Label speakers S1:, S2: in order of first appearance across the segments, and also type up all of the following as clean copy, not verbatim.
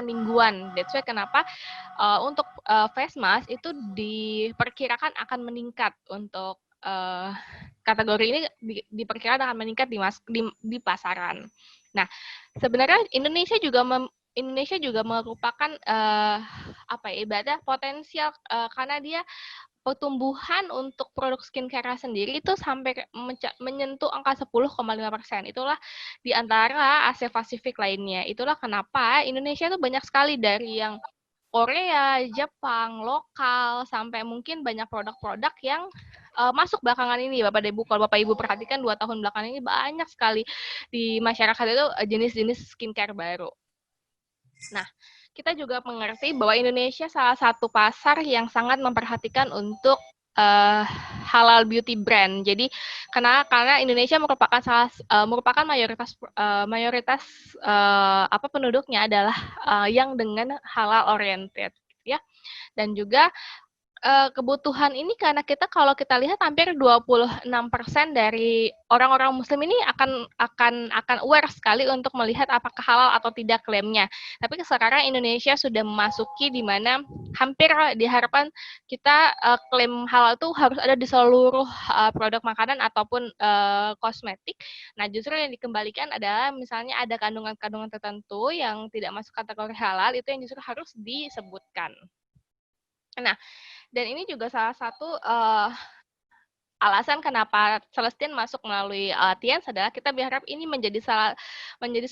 S1: mingguan. That's why kenapa untuk face mask itu diperkirakan akan meningkat untuk kategori ini diperkirakan akan meningkat di pasaran. Nah, sebenarnya Indonesia juga merupakan ibadah potensial karena dia pertumbuhan untuk produk skincare sendiri itu sampai menyentuh angka 10,5%. Itulah di antara Asia Pasifik lainnya. Itulah kenapa Indonesia itu banyak sekali dari yang Korea, Jepang, lokal, sampai mungkin banyak produk-produk yang masuk belakangan ini, Bapak Ibu. Kalau Bapak Ibu perhatikan 2 tahun belakangan ini banyak sekali di masyarakat itu jenis-jenis skincare baru. Nah, kita juga mengerti bahwa Indonesia salah satu pasar yang sangat memperhatikan untuk halal beauty brand. Jadi karena Indonesia merupakan mayoritas penduduknya adalah yang dengan halal oriented, ya. Dan juga kebutuhan ini karena kalau kita lihat hampir 26% dari orang-orang muslim ini akan aware sekali untuk melihat apakah halal atau tidak klaimnya. Tapi sekarang Indonesia sudah memasuki di mana hampir diharapkan kita klaim halal itu harus ada di seluruh produk makanan ataupun kosmetik. Nah, justru yang dikembalikan adalah misalnya ada kandungan-kandungan tertentu yang tidak masuk kategori halal, itu yang justru harus disebutkan. Nah, dan ini juga salah satu alasan kenapa Celestine masuk melalui Tiens adalah kita berharap ini menjadi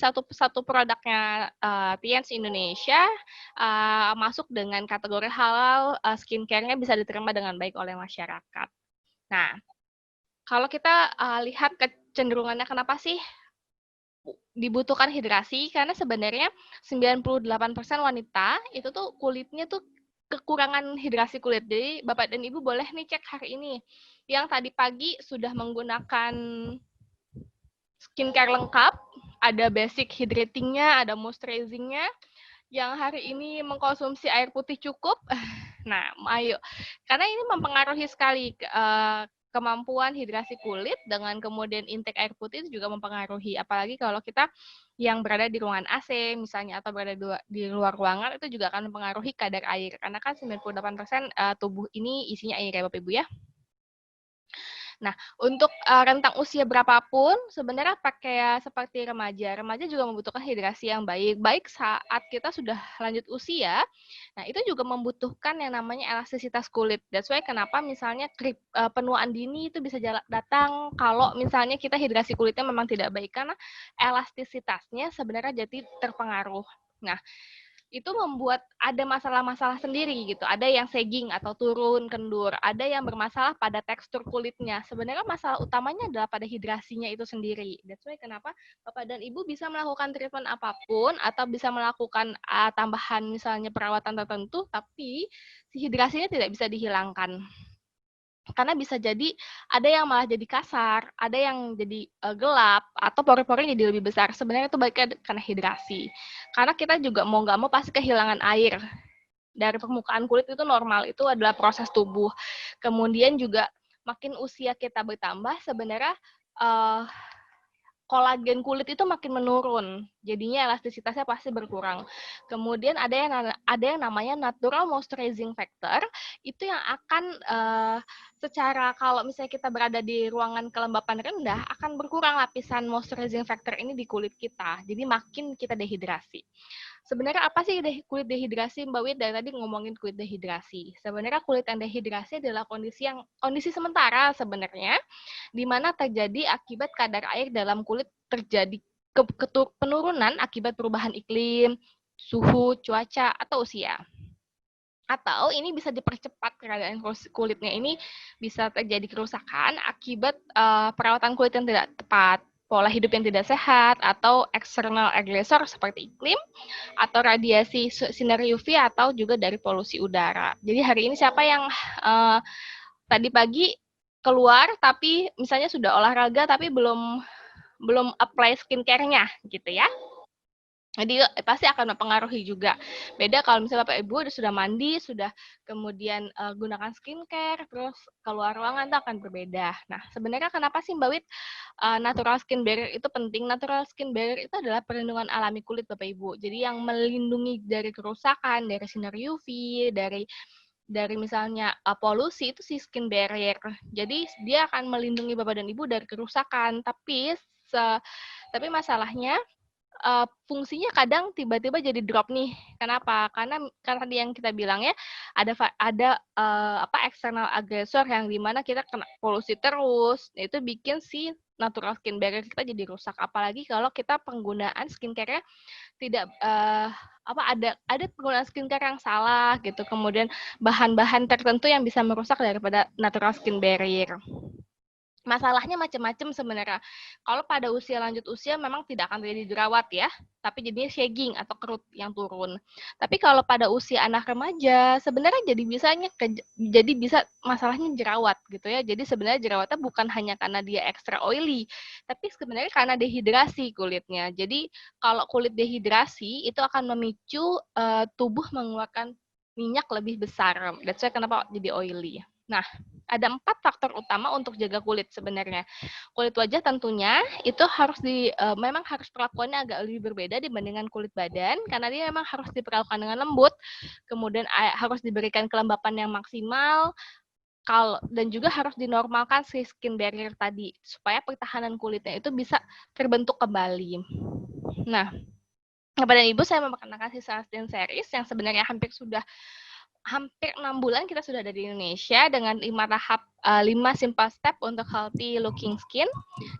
S1: satu produknya Tiens Indonesia masuk dengan kategori halal, skincare-nya bisa diterima dengan baik oleh masyarakat. Nah, kalau kita lihat kecenderungannya kenapa sih dibutuhkan hidrasi, karena sebenarnya 98% wanita itu tuh kulitnya tuh kekurangan hidrasi kulit. Jadi Bapak dan Ibu boleh nih cek hari ini. Yang tadi pagi sudah menggunakan skincare lengkap, ada basic hydrating-nya, ada moisturizing-nya. Yang hari ini mengkonsumsi air putih cukup. Nah, ayo. Karena ini mempengaruhi sekali kemampuan hidrasi kulit dengan kemudian intake air putih itu juga mempengaruhi. Apalagi kalau kita yang berada di ruangan AC misalnya atau berada di luar ruangan itu juga akan mempengaruhi kadar air. Karena kan 98% tubuh ini isinya air ya Bapak Ibu ya. Nah, untuk rentang usia berapapun, sebenarnya pakai seperti remaja. Remaja juga membutuhkan hidrasi yang baik. Baik saat kita sudah lanjut usia, nah itu juga membutuhkan yang namanya elastisitas kulit. That's why kenapa misalnya penuaan dini itu bisa datang kalau misalnya kita hidrasi kulitnya memang tidak baik. Karena elastisitasnya sebenarnya jadi terpengaruh. Nah, itu membuat ada masalah-masalah sendiri gitu. Ada yang sagging atau turun, kendur. Ada yang bermasalah pada tekstur kulitnya. Sebenarnya masalah utamanya adalah pada hidrasinya itu sendiri. That's why kenapa Bapak dan Ibu bisa melakukan treatment apapun atau bisa melakukan tambahan misalnya perawatan tertentu, tapi si hidrasinya tidak bisa dihilangkan. Karena bisa jadi ada yang malah jadi kasar, ada yang jadi gelap, atau pori-porinya jadi lebih besar. Sebenarnya itu baiknya karena hidrasi. Karena kita juga mau nggak mau pasti kehilangan air. Dari permukaan kulit itu normal, itu adalah proses tubuh. Kemudian juga makin usia kita bertambah, sebenarnya kolagen kulit itu makin menurun, jadinya elastisitasnya pasti berkurang. Kemudian ada yang namanya natural moisturizing factor, itu yang akan secara kalau misalnya kita berada di ruangan kelembapan rendah, akan berkurang lapisan moisturizing factor ini di kulit kita, jadi makin kita dehidrasi. Sebenarnya apa sih kulit dehidrasi, Mbak Wid? Dari tadi ngomongin kulit dehidrasi. Sebenarnya kulit yang dehidrasi adalah kondisi sementara sebenarnya, di mana terjadi akibat kadar air dalam kulit terjadi penurunan akibat perubahan iklim, suhu, cuaca, atau usia. Atau ini bisa dipercepat keadaan kulitnya ini bisa terjadi kerusakan akibat perawatan kulit yang tidak tepat, pola hidup yang tidak sehat, atau external aggressor seperti iklim, atau radiasi sinar UV, atau juga dari polusi udara. Jadi hari ini siapa yang tadi pagi keluar tapi misalnya sudah olahraga tapi belum apply skincare-nya gitu ya. Jadi pasti akan mempengaruhi juga. Beda kalau misalnya Bapak Ibu sudah mandi, sudah kemudian gunakan skincare, terus keluar ruangan itu akan berbeda. Nah, sebenarnya kenapa sih Mbak Wit natural skin barrier itu penting? Natural skin barrier itu adalah perlindungan alami kulit Bapak Ibu. Jadi yang melindungi dari kerusakan, dari sinar UV, dari misalnya polusi itu si skin barrier. Jadi dia akan melindungi Bapak dan Ibu dari kerusakan. Tapi masalahnya fungsinya kadang tiba-tiba jadi drop nih. Kenapa? Karena tadi yang kita bilang ya, ada eksternal agresor yang dimana kita kena polusi terus, itu bikin si natural skin barrier kita jadi rusak. Apalagi kalau kita penggunaan skincare-nya tidak ada penggunaan skincare yang salah gitu. Kemudian bahan-bahan tertentu yang bisa merusak daripada natural skin barrier. Masalahnya macam-macam sebenarnya. Kalau pada usia lanjut usia memang tidak akan terjadi jerawat ya, tapi jadinya shagging atau kerut yang turun. Tapi kalau pada usia anak remaja, sebenarnya jadi bisa masalahnya jerawat gitu ya. Jadi sebenarnya jerawatnya bukan hanya karena dia extra oily, tapi sebenarnya karena dehidrasi kulitnya. Jadi kalau kulit dehidrasi itu akan memicu tubuh mengeluarkan minyak lebih besar. That's why kenapa jadi oily. Nah, ada 4 faktor utama untuk jaga kulit sebenarnya. Kulit wajah tentunya itu memang harus perlakuannya agak lebih berbeda dibandingkan kulit badan karena dia memang harus diperlakukan dengan lembut, kemudian harus diberikan kelembapan yang maksimal, dan juga harus dinormalkan si skin barrier tadi supaya pertahanan kulitnya itu bisa terbentuk kembali. Nah, Bapak dan Ibu saya memperkenalkan si Celestian Series yang sebenarnya hampir 6 bulan kita sudah ada di Indonesia dengan 5 simple step untuk healthy looking skin.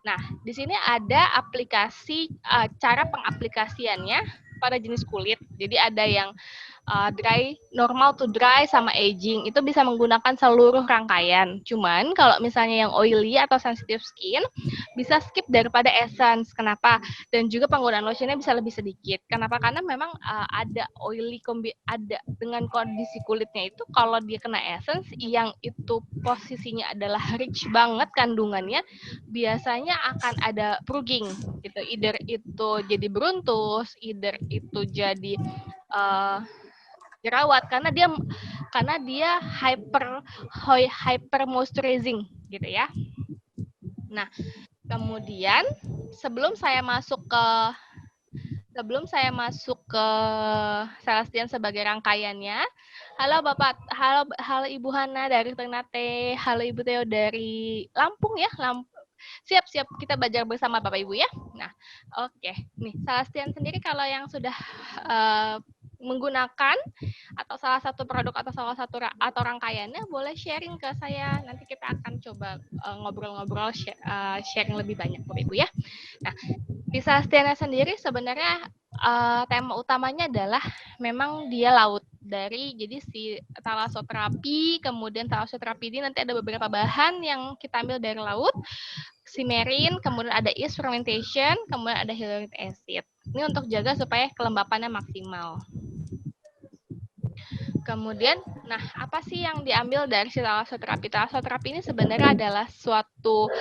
S1: Nah, di sini ada aplikasi cara pengaplikasiannya pada jenis kulit. Jadi ada yang dry, normal to dry sama aging itu bisa menggunakan seluruh rangkaian. Cuman kalau misalnya yang oily atau sensitive skin bisa skip daripada essence. Kenapa? Dan juga penggunaan lotionnya bisa lebih sedikit. Kenapa? Karena memang ada ada dengan kondisi kulitnya itu kalau dia kena essence yang itu posisinya adalah rich banget kandungannya, biasanya akan ada prugging gitu. Either itu jadi beruntus, either itu jadi jerawat karena dia hyper moisturizing gitu ya. Nah, kemudian sebelum saya masuk ke Celestian sebagai rangkaiannya, halo Bapak, halo Ibu Hana dari Ternate, halo Ibu Teo dari Lampung ya, Siap kita belajar bersama Bapak Ibu ya. Nah, oke. Nih, Celestian sendiri kalau yang sudah menggunakan atau salah satu produk atau rangkaiannya boleh sharing ke saya. Nanti kita akan coba ngobrol-ngobrol sharing lebih banyak Bapak Ibu ya. Nah, di Celestian sendiri sebenarnya tema utamanya adalah memang dia laut jadi si talasoterapi, kemudian talasoterapi ini nanti ada beberapa bahan yang kita ambil dari laut, simerin, kemudian ada yeast fermentation, kemudian ada hyaluronic acid. Ini untuk jaga supaya kelembapannya maksimal. Kemudian, nah apa sih yang diambil dari si talasoterapi? Talasoterapi ini sebenarnya adalah suatu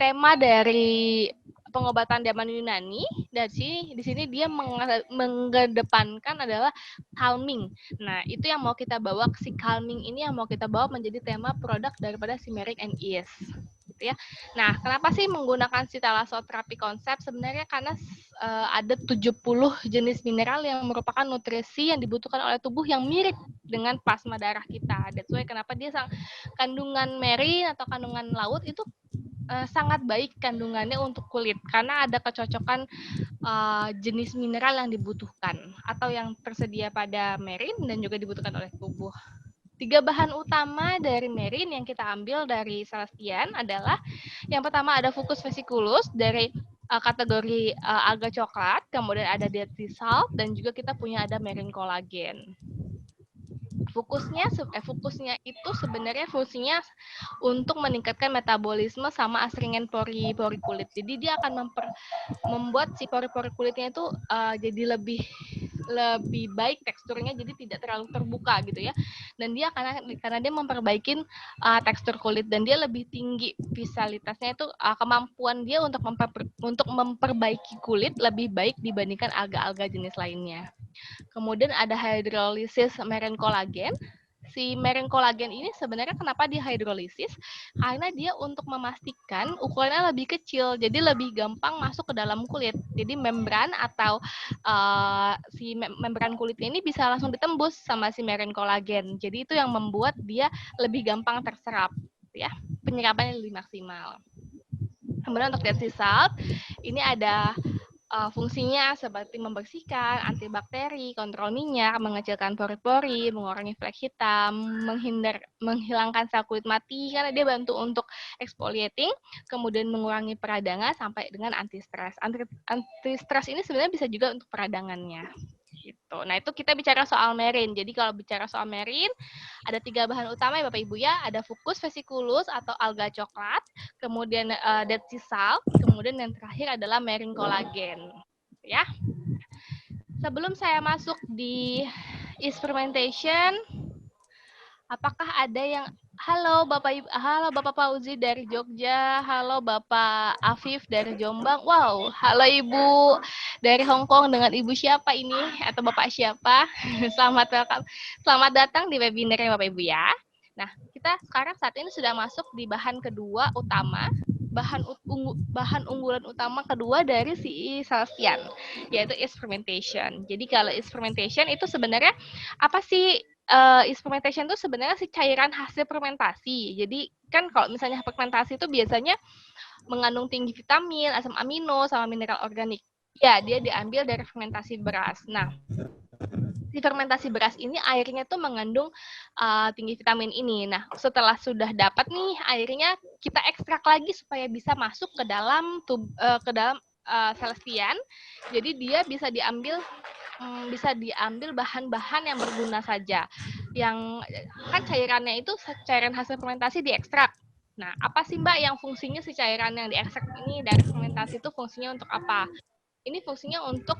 S1: tema dari pengobatan zaman Yunani. Di sini dia mengedepankan adalah calming. Nah, itu yang mau kita bawa, si calming ini yang mau kita bawa menjadi tema produk daripada Simeric and Yeast. Gitu ya. Nah, kenapa sih menggunakan si talasoterapi konsep? Sebenarnya karena ada 70 jenis mineral yang merupakan nutrisi yang dibutuhkan oleh tubuh yang mirip dengan plasma darah kita. That's why kenapa dia kandungan marine atau kandungan laut itu sangat baik kandungannya untuk kulit karena ada kecocokan jenis mineral yang dibutuhkan atau yang tersedia pada marine dan juga dibutuhkan oleh tubuh. 3 bahan utama dari marine yang kita ambil dari Celestian adalah yang pertama ada Fucus vesiculus dari kategori alga coklat, kemudian ada dead sea salt dan juga kita punya ada marine collagen. Fokusnya itu sebenarnya fungsinya untuk meningkatkan metabolisme sama astringen pori kulit. Jadi dia akan membuat si pori kulitnya itu jadi lebih lebih baik teksturnya, jadi tidak terlalu terbuka gitu ya. Dan dia karena dia memperbaiki tekstur kulit, dan dia lebih tinggi visalitasnya, itu kemampuan dia untuk memperbaiki kulit lebih baik dibandingkan alga-alga jenis lainnya. Kemudian ada hydrolysis marine collagen. Si marine collagen ini sebenarnya kenapa dihidrolisis? Karena dia untuk memastikan ukurannya lebih kecil, jadi lebih gampang masuk ke dalam kulit. Jadi membran atau si membran kulitnya ini bisa langsung ditembus sama si marine collagen. Jadi itu yang membuat dia lebih gampang terserap, ya. Penyerapannya lebih maksimal. Kemudian untuk Dead Sea Salt, ini ada fungsinya seperti membersihkan, antibakteri, kontrol minyak, mengecilkan pori-pori, mengurangi flek hitam, menghilangkan sel kulit mati, karena dia bantu untuk exfoliating, kemudian mengurangi peradangan sampai dengan anti-stres. Anti-stres ini sebenarnya bisa juga untuk peradangannya. Gitu. Nah, itu kita bicara soal marine. Jadi kalau bicara soal marine, ada 3 bahan utama ya Bapak Ibu ya. Ada Fucus vesiculus atau alga coklat, kemudian Dead Sea Salt, kemudian yang terakhir adalah marine collagen. Ya. Sebelum saya masuk di yeast fermentation, apakah ada yang halo Bapak Fauzi dari Jogja, halo Bapak Afif dari Jombang, wow, halo Ibu dari Hong Kong dengan Ibu siapa ini atau Bapak siapa? Selamat datang di webinarnya Bapak Ibu ya. Nah, kita sekarang saat ini sudah masuk di bahan kedua utama, bahan unggulan utama kedua dari si Celestian, yaitu yeast fermentation. Jadi kalau yeast fermentation itu sebenarnya apa sih? Yeast fermentation itu sebenarnya si cairan hasil fermentasi. Jadi kan kalau misalnya fermentasi itu biasanya mengandung tinggi vitamin, asam amino, sama mineral organik. Ya, dia diambil dari fermentasi beras. Nah, di fermentasi beras ini airnya tuh mengandung tinggi vitamin ini. Nah, setelah sudah dapat nih airnya, kita ekstrak lagi supaya bisa masuk ke dalam Celestian. Jadi dia bisa diambil bahan-bahan yang berguna saja. Yang kan cairannya itu cairan hasil fermentasi diekstrak. Nah, apa sih Mbak yang fungsinya si cairan yang diekstrak ini dari fermentasi itu fungsinya untuk apa? Ini fungsinya untuk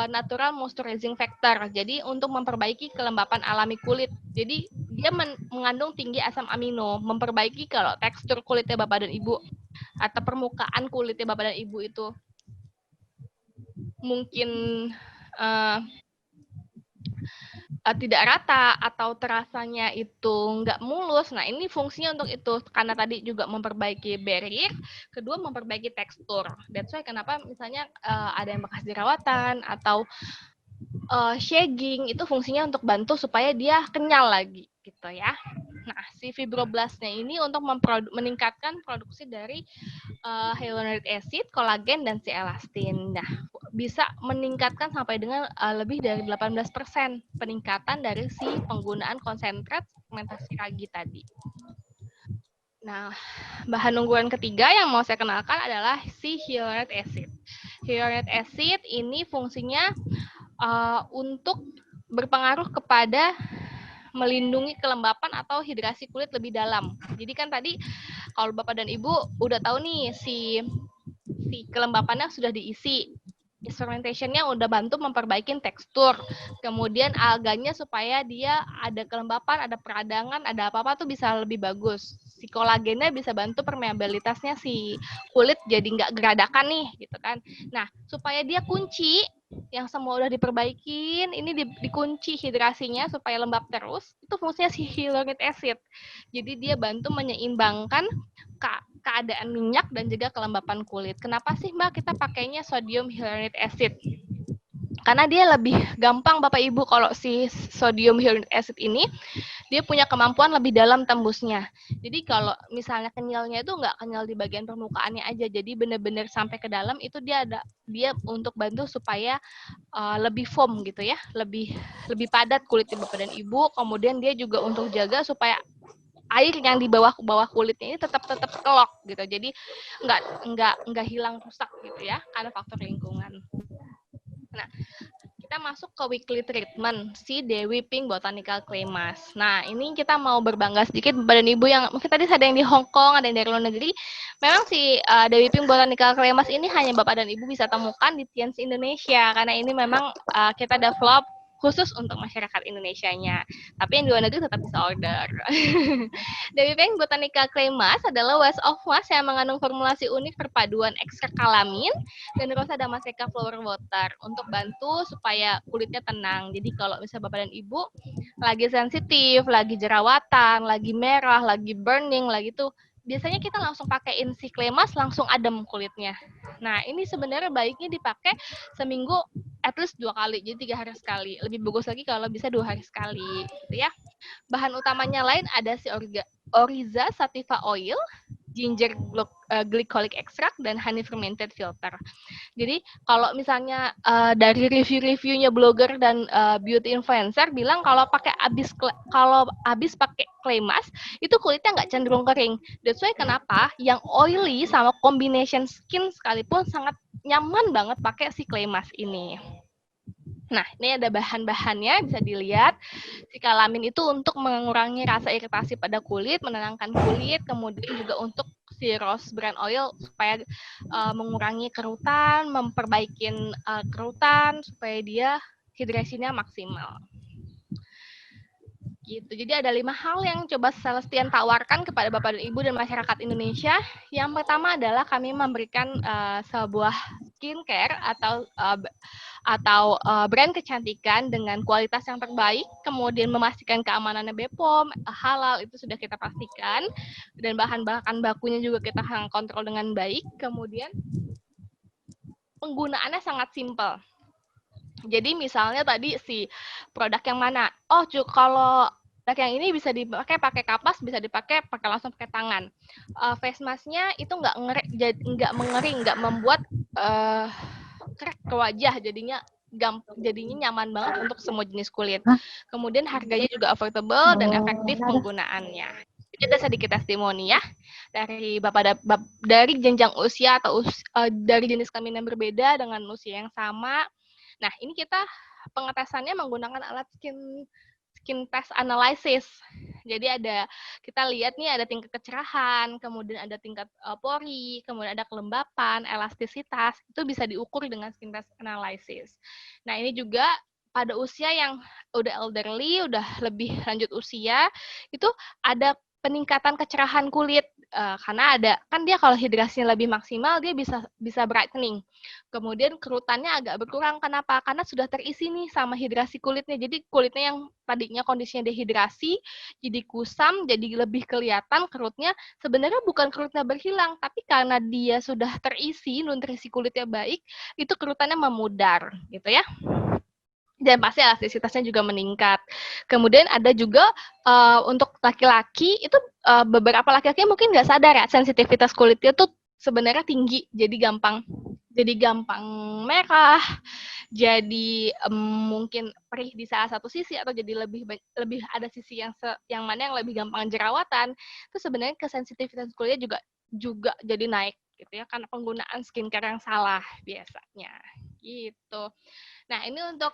S1: natural moisturizing factor. Jadi untuk memperbaiki kelembapan alami kulit. Jadi dia mengandung tinggi asam amino, memperbaiki kalau tekstur kulitnya Bapak dan Ibu atau permukaan kulitnya Bapak dan Ibu itu mungkin tidak rata atau terasanya itu nggak mulus. Nah, ini fungsinya untuk itu. Karena tadi juga memperbaiki barrier, kedua memperbaiki tekstur. That's why kenapa misalnya ada yang bekas jerawatan atau shagging, itu fungsinya untuk bantu supaya dia kenyal lagi gitu ya. Nah, si fibroblastnya ini untuk meningkatkan produksi dari hyaluronic acid, kolagen, dan si elastin. Nah, bisa meningkatkan sampai dengan lebih dari 18% peningkatan dari si penggunaan konsentrat fermentasi ragi tadi. Nah, bahan unggulan ketiga yang mau saya kenalkan adalah si hyaluronic acid. Hyaluronic acid ini fungsinya untuk berpengaruh kepada melindungi kelembapan atau hidrasi kulit lebih dalam. Jadi kan tadi kalau Bapak dan Ibu udah tahu nih si kelembapannya sudah diisi. Yeast fermentation-nya udah bantu memperbaiki tekstur. Kemudian alganya supaya dia ada kelembapan, ada peradangan, ada apa-apa tuh bisa lebih bagus. Si kolagennya bisa bantu permeabilitasnya si kulit jadi nggak geradakan nih gitu kan. Nah, supaya dia kunci yang semua udah diperbaikin, ini dikunci hidrasinya supaya lembab terus, itu fungsinya si hyaluronic acid. Jadi dia bantu menyeimbangkan keadaan minyak dan juga kelembapan kulit. Kenapa sih Mbak kita pakainya sodium hyaluronic acid? Karena dia lebih gampang Bapak Ibu, kalau si sodium hyaluronic acid ini dia punya kemampuan lebih dalam tembusnya. Jadi kalau misalnya kenyalnya itu nggak kenyal di bagian permukaannya aja, jadi benar-benar sampai ke dalam, itu dia untuk bantu supaya lebih foam gitu ya, lebih padat kulit Bapak dan Ibu. Kemudian dia juga untuk jaga supaya air yang di bawah kulitnya ini tetap kelok gitu. Jadi nggak hilang rusak gitu ya, karena faktor lingkungan. Nah, kita kita masuk ke weekly treatment si Dewi Pink Botanical Clay Mask. Nah, ini kita mau berbangga sedikit Bapak dan Ibu yang mungkin tadi ada yang di Hong Kong, ada yang dari luar negeri. Memang si Dewi Pink Botanical Clay Mask ini hanya Bapak dan Ibu bisa temukan di TNC Indonesia karena ini memang kita develop khusus untuk masyarakat Indonesianya. Tapi yang di luar negeri tetap bisa order. Dewi Pink Botanical Clay Mask adalah wash of mask yang mengandung formulasi unik perpaduan ekstrak kalamin dan rosa damascena flower water untuk bantu supaya kulitnya tenang. Jadi kalau misalnya Bapak dan Ibu lagi sensitif, lagi jerawatan, lagi merah, lagi burning, lagi tuh biasanya kita langsung pakaiin si clay mask langsung adem kulitnya. Nah, ini sebenarnya baiknya dipakai seminggu at least 2 kali, jadi 3 hari sekali. Lebih bagus lagi kalau bisa 2 hari sekali, gitu ya. Bahan utamanya lain ada si Oriza Sativa Oil, ginger glycolic extract, dan honey fermented filter. Jadi kalau misalnya dari review-reviewnya blogger dan beauty influencer bilang kalau habis pakai clay mask itu kulitnya nggak cenderung kering. That's why kenapa yang oily sama combination skin sekalipun sangat nyaman banget pakai si clay mask ini. Nah, ini ada bahan-bahannya, bisa dilihat. Si kalamin itu untuk mengurangi rasa iritasi pada kulit, menenangkan kulit, kemudian juga untuk si rose bran oil supaya mengurangi kerutan, memperbaikin kerutan supaya dia hidrasinya maksimal. Gitu. Jadi ada 5 hal yang coba Celestian tawarkan kepada Bapak dan Ibu dan masyarakat Indonesia. Yang pertama adalah kami memberikan sebuah skincare atau brand kecantikan dengan kualitas yang terbaik, kemudian memastikan keamanannya BPOM, halal itu sudah kita pastikan, dan bahan-bahan bakunya juga kita kontrol dengan baik. Kemudian penggunaannya sangat simpel. Jadi misalnya tadi si produk yang mana? Oh, kalau produk yang ini bisa dipakai pakai kapas, bisa dipakai langsung pakai tangan. Face mask-nya itu nggak mengering, nggak membuat krek ke wajah, jadinya nyaman banget untuk semua jenis kulit. Kemudian harganya juga affordable dan efektif penggunaannya. Jadi ada sedikit testimoni ya dari dari jenjang usia atau dari jenis kelamin yang berbeda dengan usia yang sama. Nah, ini kita pengetesannya menggunakan alat skin test analysis. Jadi kita lihat nih ada tingkat kecerahan, kemudian ada tingkat pori, kemudian ada kelembapan, elastisitas, itu bisa diukur dengan skin test analysis. Nah, ini juga pada usia yang udah elderly, udah lebih lanjut usia, itu ada peningkatan kecerahan kulit karena kan dia kalau hidrasinya lebih maksimal dia bisa brightening. Kemudian kerutannya agak berkurang. Kenapa? Karena sudah terisi nih sama hidrasi kulitnya. Jadi kulitnya yang tadinya kondisinya dehidrasi jadi kusam, jadi lebih kelihatan kerutnya. Sebenarnya bukan kerutnya berhilang, tapi karena dia sudah terisi, nutrisi kulitnya baik, itu kerutannya memudar, gitu ya. Dan pasti elastisitasnya juga meningkat. Kemudian ada juga untuk laki-laki itu beberapa laki-laki mungkin nggak sadar ya sensitivitas kulitnya tuh sebenarnya tinggi, jadi gampang merah, jadi mungkin perih di salah satu sisi atau jadi lebih ada sisi yang mana yang lebih gampang jerawatan. Itu sebenarnya kesensitivitas kulitnya juga jadi naik gitu ya karena penggunaan skincare yang salah biasanya gitu. Nah, ini untuk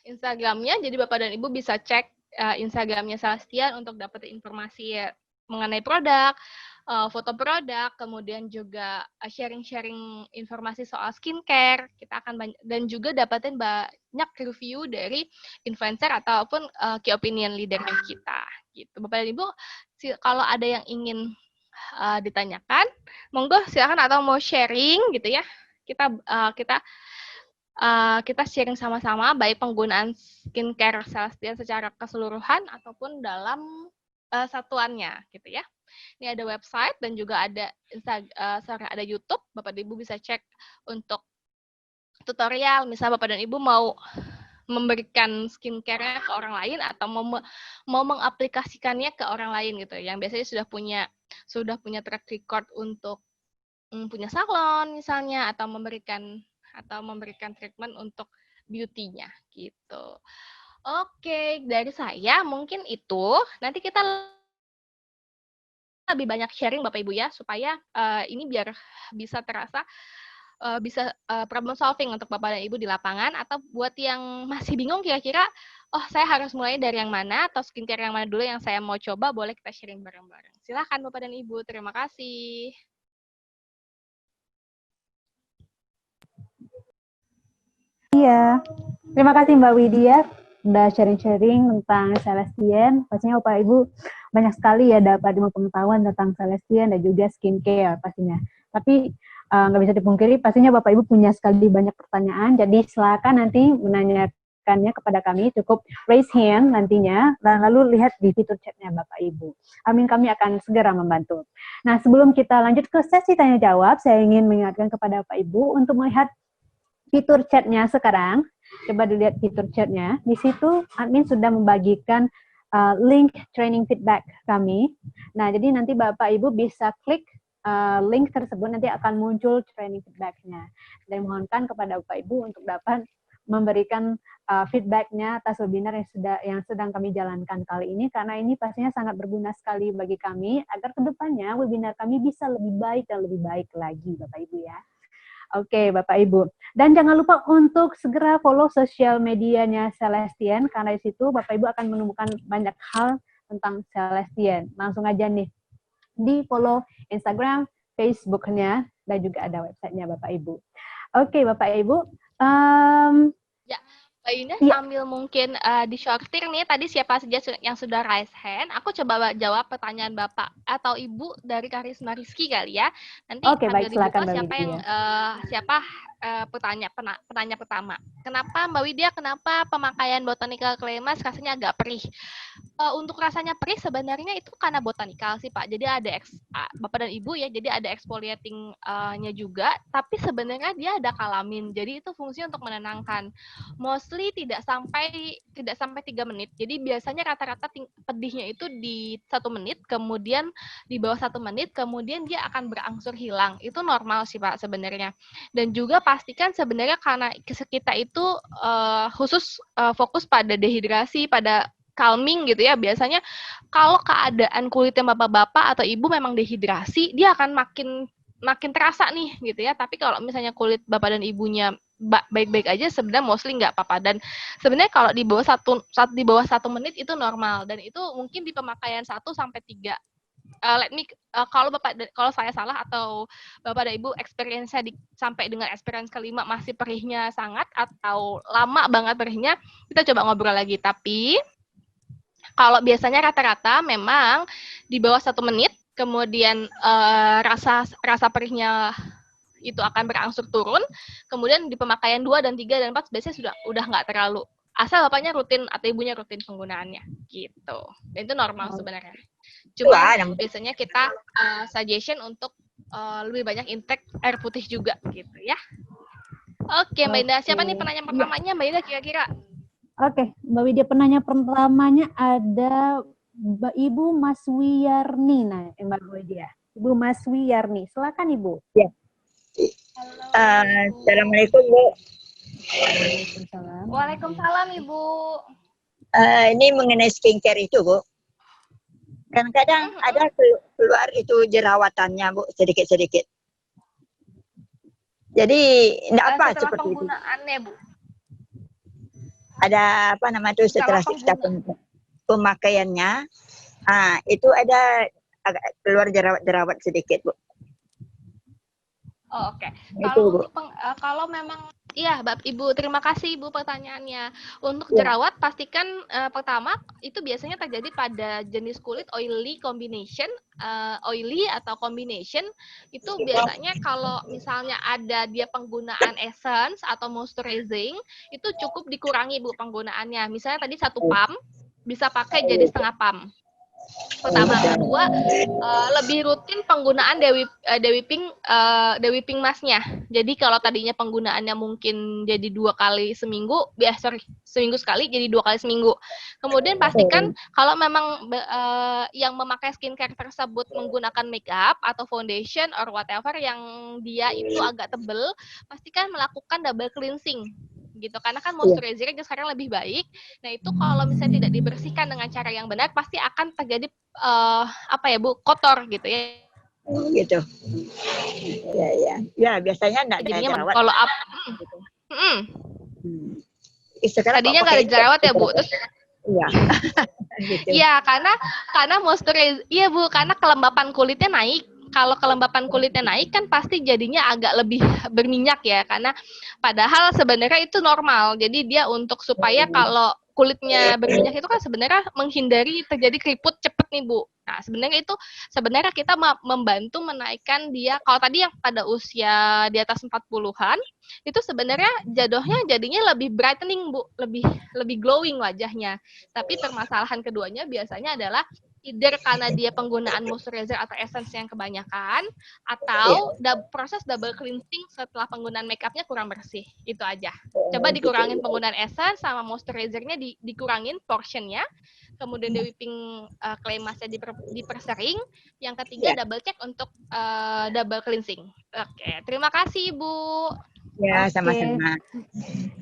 S1: Instagramnya, jadi Bapak dan Ibu bisa cek Instagramnya Celestian untuk dapat informasi mengenai produk, foto produk, kemudian juga sharing-sharing informasi soal skincare. Kita akan dan juga dapatin banyak review dari influencer ataupun key opinion leader kita. Gitu. Bapak dan Ibu, kalau ada yang ingin ditanyakan, monggo silakan atau mau sharing gitu ya. Kita sharing sama-sama baik penggunaan skincare Celestian secara keseluruhan ataupun dalam satuannya gitu ya. Ini ada website dan juga ada ada YouTube. Bapak dan Ibu bisa cek untuk tutorial. Misal Bapak dan Ibu mau memberikan skincare-nya ke orang lain atau mau mengaplikasikannya ke orang lain gitu. Yang biasanya sudah punya track record untuk punya salon misalnya atau memberikan treatment untuk beauty-nya gitu. Oke, dari saya mungkin itu. Nanti kita lebih banyak sharing Bapak Ibu ya supaya ini biar bisa terasa bisa problem solving untuk Bapak dan Ibu di lapangan, atau buat yang masih bingung kira-kira, oh saya harus mulai dari yang mana atau skincare yang mana dulu yang saya mau coba, boleh kita sharing bareng-bareng. Silakan Bapak dan Ibu, terima kasih.
S2: Iya, terima kasih Mbak Widya udah sharing-sharing tentang Celestien. Pastinya Bapak Ibu banyak sekali ya dapat ilmu pengetahuan tentang Celestien dan juga skincare pastinya. Tapi nggak bisa dipungkiri pastinya Bapak Ibu punya sekali banyak pertanyaan. Jadi silakan nanti menanyakannya kepada kami. Cukup raise hand nantinya dan lalu lihat di fitur chatnya Bapak Ibu. Amin, kami akan segera membantu. Nah, sebelum kita lanjut ke sesi tanya jawab, saya ingin mengingatkan kepada Bapak Ibu untuk melihat fitur chatnya sekarang. Coba dilihat fitur chatnya. Di situ admin sudah membagikan link training feedback kami. Nah, jadi nanti Bapak Ibu bisa klik link tersebut, nanti akan muncul training feedback-nya. Dan mohonkan kepada Bapak Ibu untuk dapat memberikan feedback-nya atas webinar yang sedang kami jalankan kali ini, karena ini pastinya sangat berguna sekali bagi kami, agar kedepannya webinar kami bisa lebih baik dan lebih baik lagi, Bapak Ibu ya. Oke, Bapak Ibu. Dan jangan lupa untuk segera follow sosial medianya Celestien, karena di situ Bapak Ibu akan menemukan banyak hal tentang Celestien. Langsung aja nih, di follow Instagram, Facebook-nya, dan juga ada websitenya Bapak Ibu. Oke, Bapak Ibu.
S1: Ya, Mbak Yunda
S2: iya.
S1: sambil mungkin disortir nih, tadi siapa saja yang sudah raise hand, aku coba jawab pertanyaan Bapak atau Ibu dari Karisma Rizky kali ya. Nanti
S2: Oke,
S1: sambil
S2: baik, silakan
S1: dibuka
S2: Mbak
S1: siapa yang penanya pertama. Kenapa Mbak Widya, kenapa pemakaian botanical clay mask rasanya agak perih? Untuk rasanya perih sebenarnya itu karena botanikal sih Pak. Jadi ada Bapak dan Ibu ya, jadi ada exfoliating-nya juga, tapi sebenarnya dia ada kalamin. Jadi itu fungsinya untuk menenangkan. Mostly tidak sampai 3 menit. Jadi biasanya rata-rata pedihnya itu di 1 menit, kemudian di bawah 1 menit, kemudian dia akan berangsur hilang. Itu normal sih Pak sebenarnya. Dan juga pastikan sebenarnya karena kita itu khusus fokus pada dehidrasi, pada calming gitu ya. Biasanya kalau keadaan kulitnya bapak-bapak atau ibu memang dehidrasi, dia akan makin terasa nih gitu ya. Tapi kalau misalnya kulit bapak dan ibunya baik-baik aja, sebenarnya mostly nggak apa-apa. Dan sebenarnya kalau di bawah 1 menit itu normal, dan itu mungkin di pemakaian 1-3. Kalau saya salah atau bapak dan ibu experience-nya sampai dengan experience kelima masih perihnya sangat atau lama banget perihnya, kita coba ngobrol lagi. Tapi kalau biasanya rata-rata memang di bawah 1 menit, kemudian rasa perihnya itu akan berangsur turun, kemudian di pemakaian 2 dan 3 dan 4 biasanya udah nggak terlalu, asal bapaknya rutin atau ibunya rutin penggunaannya gitu. Dan itu normal sebenarnya. Cuma biasanya kita suggestion untuk lebih banyak intake air putih juga gitu ya. Oke, Mbak Indah. Siapa nih penanya pertamanya, Mbak Indah kira-kira?
S2: Oke, Mbak Widya, penanya pertamanya ada Ibu Maswiyarni. Nah, Mbak Widya. Ibu Maswiyarni, silakan Ibu.
S3: Ya. Assalamualaikum Bu.
S2: Waalaikumsalam.
S1: Waalaikumsalam Ibu.
S3: Ini mengenai skincare itu Bu. Kadang-kadang ada keluar itu jerawatannya Bu, sedikit-sedikit. Jadi enggak apa seperti itu.
S1: Penggunaannya Bu.
S3: Ada apa nama itu setelah kita pemakaiannya, itu ada agak keluar jerawat-jerawat sedikit Bu.
S1: Oh, oke.
S3: Itu,
S1: Kalau memang iya, Ibu, terima kasih Ibu pertanyaannya. Untuk jerawat pastikan pertama itu biasanya terjadi pada jenis kulit oily combination, oily atau combination itu biasanya kalau misalnya ada dia penggunaan essence atau moisturizing itu cukup dikurangi Bu penggunaannya. Misalnya tadi 1 pump bisa pakai jadi setengah pump. Pertama, kedua lebih rutin penggunaan Dewi Pink masknya. Jadi kalau tadinya penggunaannya mungkin jadi 2 kali seminggu, seminggu sekali jadi 2 kali seminggu. Kemudian pastikan kalau memang yang memakai skincare tersebut menggunakan makeup atau foundation or whatever yang dia itu agak tebel, pastikan melakukan double cleansing gitu, karena kan moisturizer sekarang lebih baik. Nah itu kalau misalnya tidak dibersihkan dengan cara yang benar pasti akan terjadi kotor gitu ya.
S3: Gitu. Ya, ya. Ya, biasanya enggak ada
S1: Jadinya
S3: jerawat.
S1: follow up.
S3: Gitu.
S1: Hmm.
S3: Sekarang
S1: Tadinya
S3: kok
S1: nggak
S3: pakai
S1: ada jerawat ya Bu, terus
S3: iya. Gitu.
S1: iya karena moisturizer, iya Bu, karena kelembapan kulitnya naik. Kalau kelembapan kulitnya naik kan pasti jadinya agak lebih berminyak ya, karena padahal sebenarnya itu normal. Jadi dia untuk supaya kalau kulitnya berminyak itu kan sebenarnya menghindari terjadi keriput cepet nih Bu. Nah sebenarnya itu sebenarnya kita membantu menaikkan dia. Kalau tadi yang pada usia di atas 40-an itu sebenarnya jadinya lebih brightening Bu, lebih glowing wajahnya. Tapi permasalahan keduanya biasanya adalah either karena dia penggunaan moisturizer atau essence yang kebanyakan, atau proses double cleansing setelah penggunaan makeupnya kurang bersih. Itu aja. Coba dikurangin penggunaan essence sama moisturizernya, dikurangin portionnya, kemudian di whipping clay masknya dipersering. Yang ketiga double check untuk double cleansing. Oke, terima kasih Ibu.
S3: Ya,
S2: Oke.
S3: sama-sama.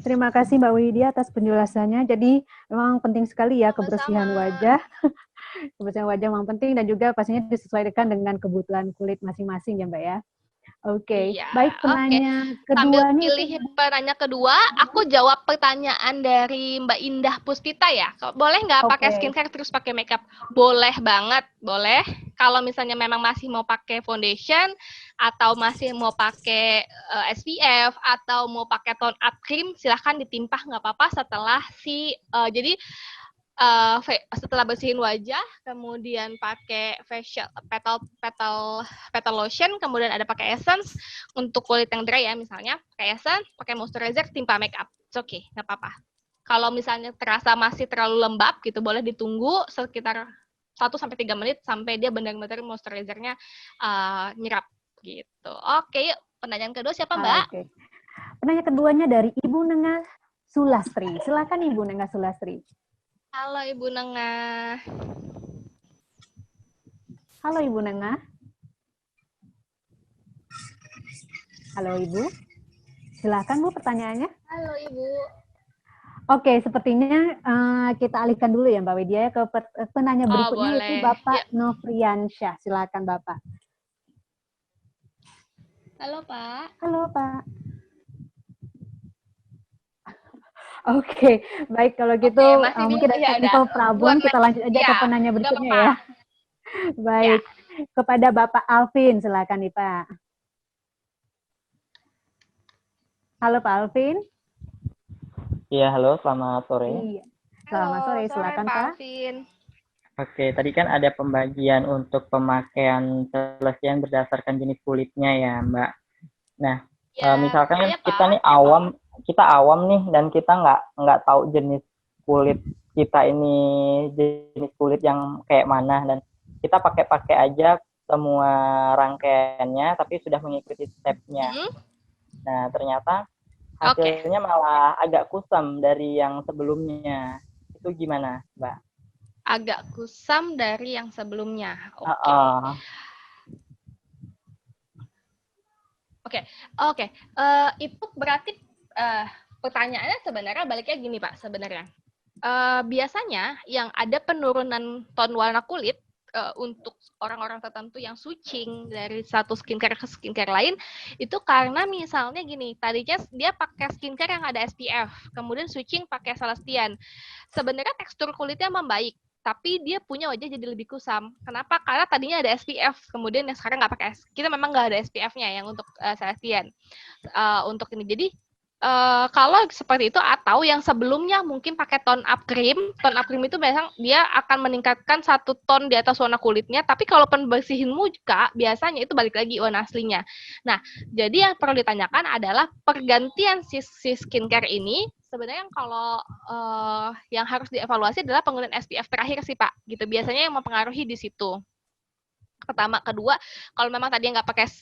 S2: Terima kasih Mbak Widya atas penjelasannya. Jadi memang penting sekali ya kebersihan wajah. Kebersihan wajah memang penting dan juga pastinya disesuaikan dengan kebutuhan kulit masing-masing ya Mbak ya. Oke.
S1: Iya,
S2: Baik, penanya kedua
S1: sambil
S2: nih.
S1: pilih penanya kedua, aku jawab pertanyaan dari Mbak Indah Puspita ya. Boleh nggak pakai skincare terus pakai makeup? Boleh banget, boleh. Kalau misalnya memang masih mau pakai foundation atau masih mau pakai SPF atau mau pakai tone up cream, silahkan ditimpah nggak apa-apa setelah jadi setelah bersihin wajah, kemudian pakai facial petal lotion, kemudian ada pakai essence untuk kulit yang dry ya, misalnya pakai essence, pakai moisturizer, timpa makeup. It's okay, nggak apa-apa. Kalau misalnya terasa masih terlalu lembab gitu, boleh ditunggu sekitar 1-3 menit sampai dia benar-benar moisturizernya nyerap gitu. Oke, yuk pertanyaan kedua siapa Mbak?
S2: Oke. Penanya keduanya dari Ibu Nengah Sulastri. Silakan Ibu Nengah Sulastri.
S1: Halo Ibu Nengah.
S2: Halo Ibu Nengah. Halo Ibu. Silakan Bu pertanyaannya.
S1: Halo Ibu.
S2: Oke, sepertinya kita alihkan dulu ya Mbak Widya ke penanya berikutnya yaitu Bapak Nofriansyah. Silakan Bapak.
S1: Halo Pak.
S2: Halo Pak. Oke, baik kalau gitu mungkin ada technical problem, kita lanjut aja ke penanya berikutnya ya. Baik, kepada Bapak Alvin, silakan nih Pak. Halo Pak Alvin.
S4: Iya, halo, selamat sore.
S2: Iya. Selamat sore, silakan Pak.
S1: Alvin.
S4: Oke, tadi kan ada pembagian untuk pemakaian Celestian berdasarkan jenis kulitnya ya, Mbak. Nah, misalkan kita nih kita awam nih dan kita nggak tahu jenis kulit kita ini jenis kulit yang kayak mana, dan kita pakai aja semua rangkaiannya tapi sudah mengikuti stepnya. Nah, ternyata hasilnya malah agak kusam dari yang sebelumnya. Itu gimana, Mbak?
S1: Agak kusam dari yang sebelumnya. Oke. Itu berarti pertanyaannya sebenarnya baliknya gini Pak, sebenarnya. Biasanya yang ada penurunan tone warna kulit untuk orang-orang tertentu yang switching dari satu skincare ke skincare lain, itu karena misalnya gini, tadinya dia pakai skincare yang ada SPF, kemudian switching pakai Celestian. Sebenarnya tekstur kulitnya membaik, tapi dia punya wajah jadi lebih kusam. Kenapa? Karena tadinya ada SPF, kemudian yang sekarang nggak pakai. Kita memang nggak ada SPF-nya yang untuk Celestian. Untuk ini. Jadi, kalau seperti itu, atau yang sebelumnya mungkin pakai tone up cream itu biasanya dia akan meningkatkan 1 ton di atas warna kulitnya, tapi kalau bersihin muka, biasanya itu balik lagi warna aslinya. Nah, jadi yang perlu ditanyakan adalah pergantian si skincare ini, sebenarnya kalau yang harus dievaluasi adalah penggunaan SPF terakhir sih Pak, gitu. Biasanya yang mempengaruhi di situ. Pertama, kedua, kalau memang tadinya nggak pakai,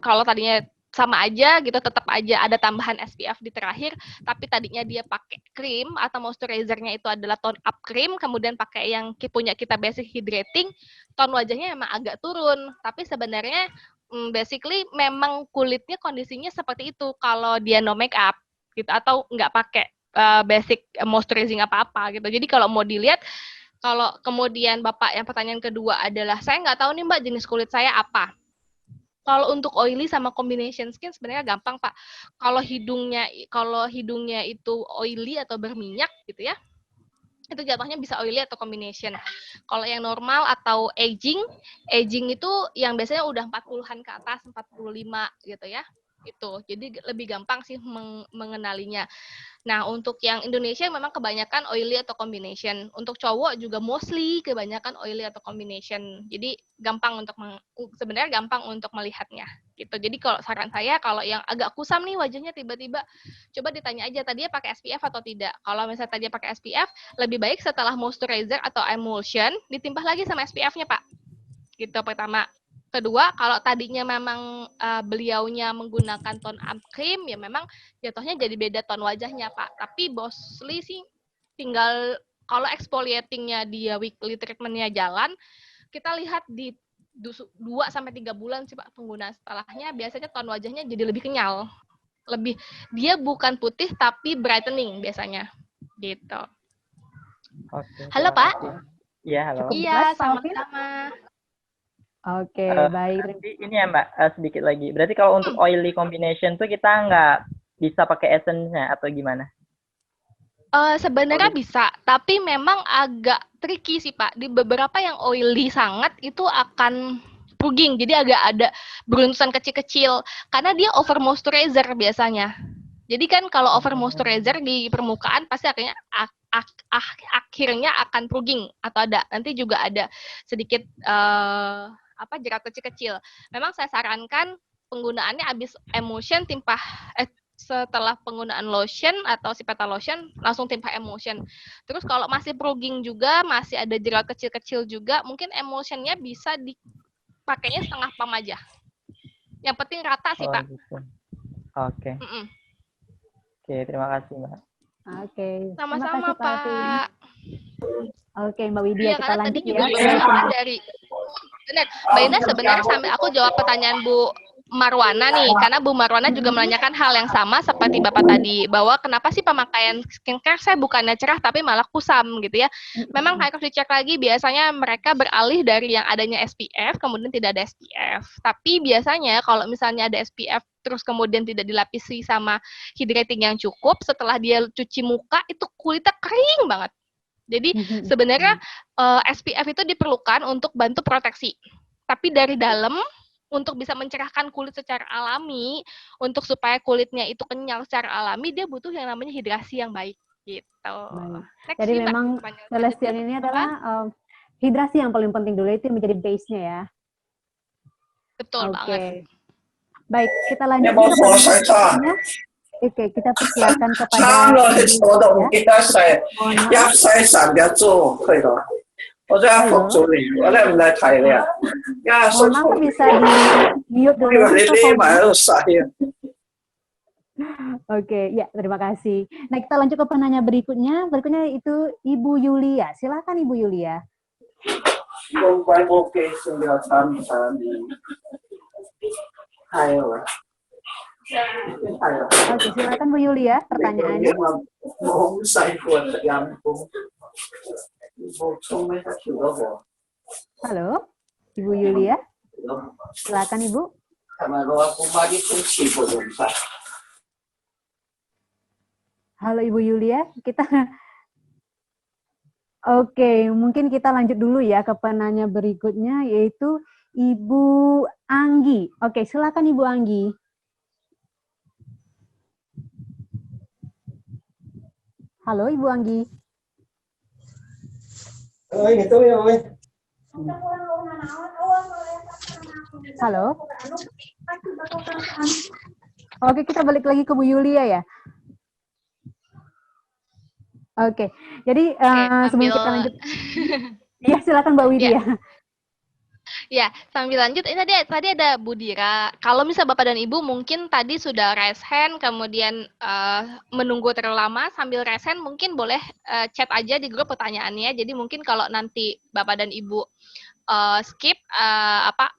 S1: kalau tadinya sama aja gitu, tetap aja ada tambahan SPF di terakhir, tapi tadinya dia pakai krim atau moisturizernya itu adalah tone up cream, kemudian pakai yang punya kita basic hydrating, tone wajahnya memang agak turun, tapi sebenarnya basically memang kulitnya kondisinya seperti itu kalau dia no make up gitu, atau nggak pakai basic moisturizing apa-apa gitu. Jadi kalau mau dilihat, kalau kemudian Bapak yang pertanyaan kedua adalah, saya nggak tahu nih Mbak jenis kulit saya apa. Kalau untuk oily sama combination skin sebenarnya gampang, Pak. Kalau hidungnya itu oily atau berminyak gitu ya, itu jatuhnya bisa oily atau combination. Kalau yang normal atau aging itu yang biasanya udah 40-an ke atas, 45 gitu ya. Itu. Jadi lebih gampang sih mengenalinya. Nah, untuk yang Indonesia memang kebanyakan oily atau combination. Untuk cowok juga mostly kebanyakan oily atau combination. Jadi sebenarnya gampang untuk melihatnya gitu. Jadi kalau saran saya kalau yang agak kusam nih wajahnya tiba-tiba coba ditanya aja tadinya pakai SPF atau tidak. Kalau misalnya tadinya pakai SPF, lebih baik setelah moisturizer atau emulsion ditimpah lagi sama SPF-nya, Pak. Gitu pertama. Kedua, kalau tadinya memang beliaunya menggunakan tone up cream, ya memang jatuhnya jadi beda tone wajahnya, Pak. Tapi mostly sih tinggal kalau exfoliating-nya dia weekly treatment-nya jalan, kita lihat di 2-3 bulan sih, Pak, penggunaan setelahnya biasanya tone wajahnya jadi lebih kenyal. Dia bukan putih tapi brightening biasanya. Gitu.
S4: Oke,
S1: Halo, Pak.
S4: Iya, halo.
S1: Iya, sama-sama.
S2: Oke, baik.
S4: Nanti ini ya Mbak, sedikit lagi. Berarti kalau untuk oily combination tuh kita nggak bisa pakai essence-nya atau gimana?
S1: Sebenarnya bisa, tapi memang agak tricky sih Pak. Di beberapa yang oily sangat itu akan prugging, jadi agak ada beruntusan kecil-kecil. Karena dia over moisturizer biasanya. Jadi kan kalau over moisturizer di permukaan pasti akhirnya akan prugging atau ada nanti juga ada sedikit jerat kecil-kecil. Memang saya sarankan penggunaannya habis emulsion setelah penggunaan lotion atau si petal lotion langsung timpah emulsion. Terus kalau masih prugging juga, masih ada jerat kecil-kecil juga, mungkin emulsionnya bisa dipakainya setengah pump aja. Yang penting rata sih, Pak.
S4: Gitu. Oke. Oke, terima kasih, Mbak.
S2: Oke.
S1: Sama-sama, Pak.
S2: Oke, Mbak Widya, kita lanjut ya.
S1: Benar, Mbak Ina sebenarnya sambil aku jawab pertanyaan Bu Marwana nih, karena Bu Marwana juga menanyakan hal yang sama seperti Bapak tadi, bahwa kenapa sih pemakaian skincare saya bukannya cerah tapi malah kusam gitu ya. Memang harus dicek lagi, biasanya mereka beralih dari yang adanya SPF, kemudian tidak ada SPF. Tapi biasanya kalau misalnya ada SPF, terus kemudian tidak dilapisi sama hydrating yang cukup, setelah dia cuci muka, itu kulitnya kering banget. Jadi sebenarnya SPF itu diperlukan untuk bantu proteksi. Tapi dari dalam untuk bisa mencerahkan kulit secara alami, untuk supaya kulitnya itu kenyal secara alami, dia butuh yang namanya hidrasi yang baik gitu.
S2: Jadi memang Celestian ini adalah hidrasi yang paling penting dulu, itu menjadi base-nya ya.
S1: Betul banget.
S2: Baik, kita lanjut ke pertanyaannya. Oke, kita persilakan kepada Mohon bisa di-mute dulu. Oke, ya terima kasih. Nah, kita lanjut ke penanya berikutnya. Berikutnya itu Ibu Yulia. Silakan Ibu Yulia. Oke, silakan Bu Yulia, pertanyaannya. Halo, Ibu Yulia. Silakan Ibu. Halo Ibu Yulia, Oke, mungkin kita lanjut dulu ya ke penanya berikutnya, yaitu Ibu Anggi. Oke, silakan Ibu Anggi. Halo Ibu Anggi. Halo. Oke, kita balik lagi ke Bu Yulia ya. Oke, jadi sebelum kita lanjut, ya silakan Mbak Widya.
S1: Ya, sambil lanjut, ini tadi ada Bu Dira. Kalau misalnya Bapak dan Ibu mungkin tadi sudah raise hand, kemudian menunggu terlalu lama, sambil raise hand mungkin boleh chat aja di grup pertanyaannya. Jadi mungkin kalau nanti Bapak dan Ibu skip,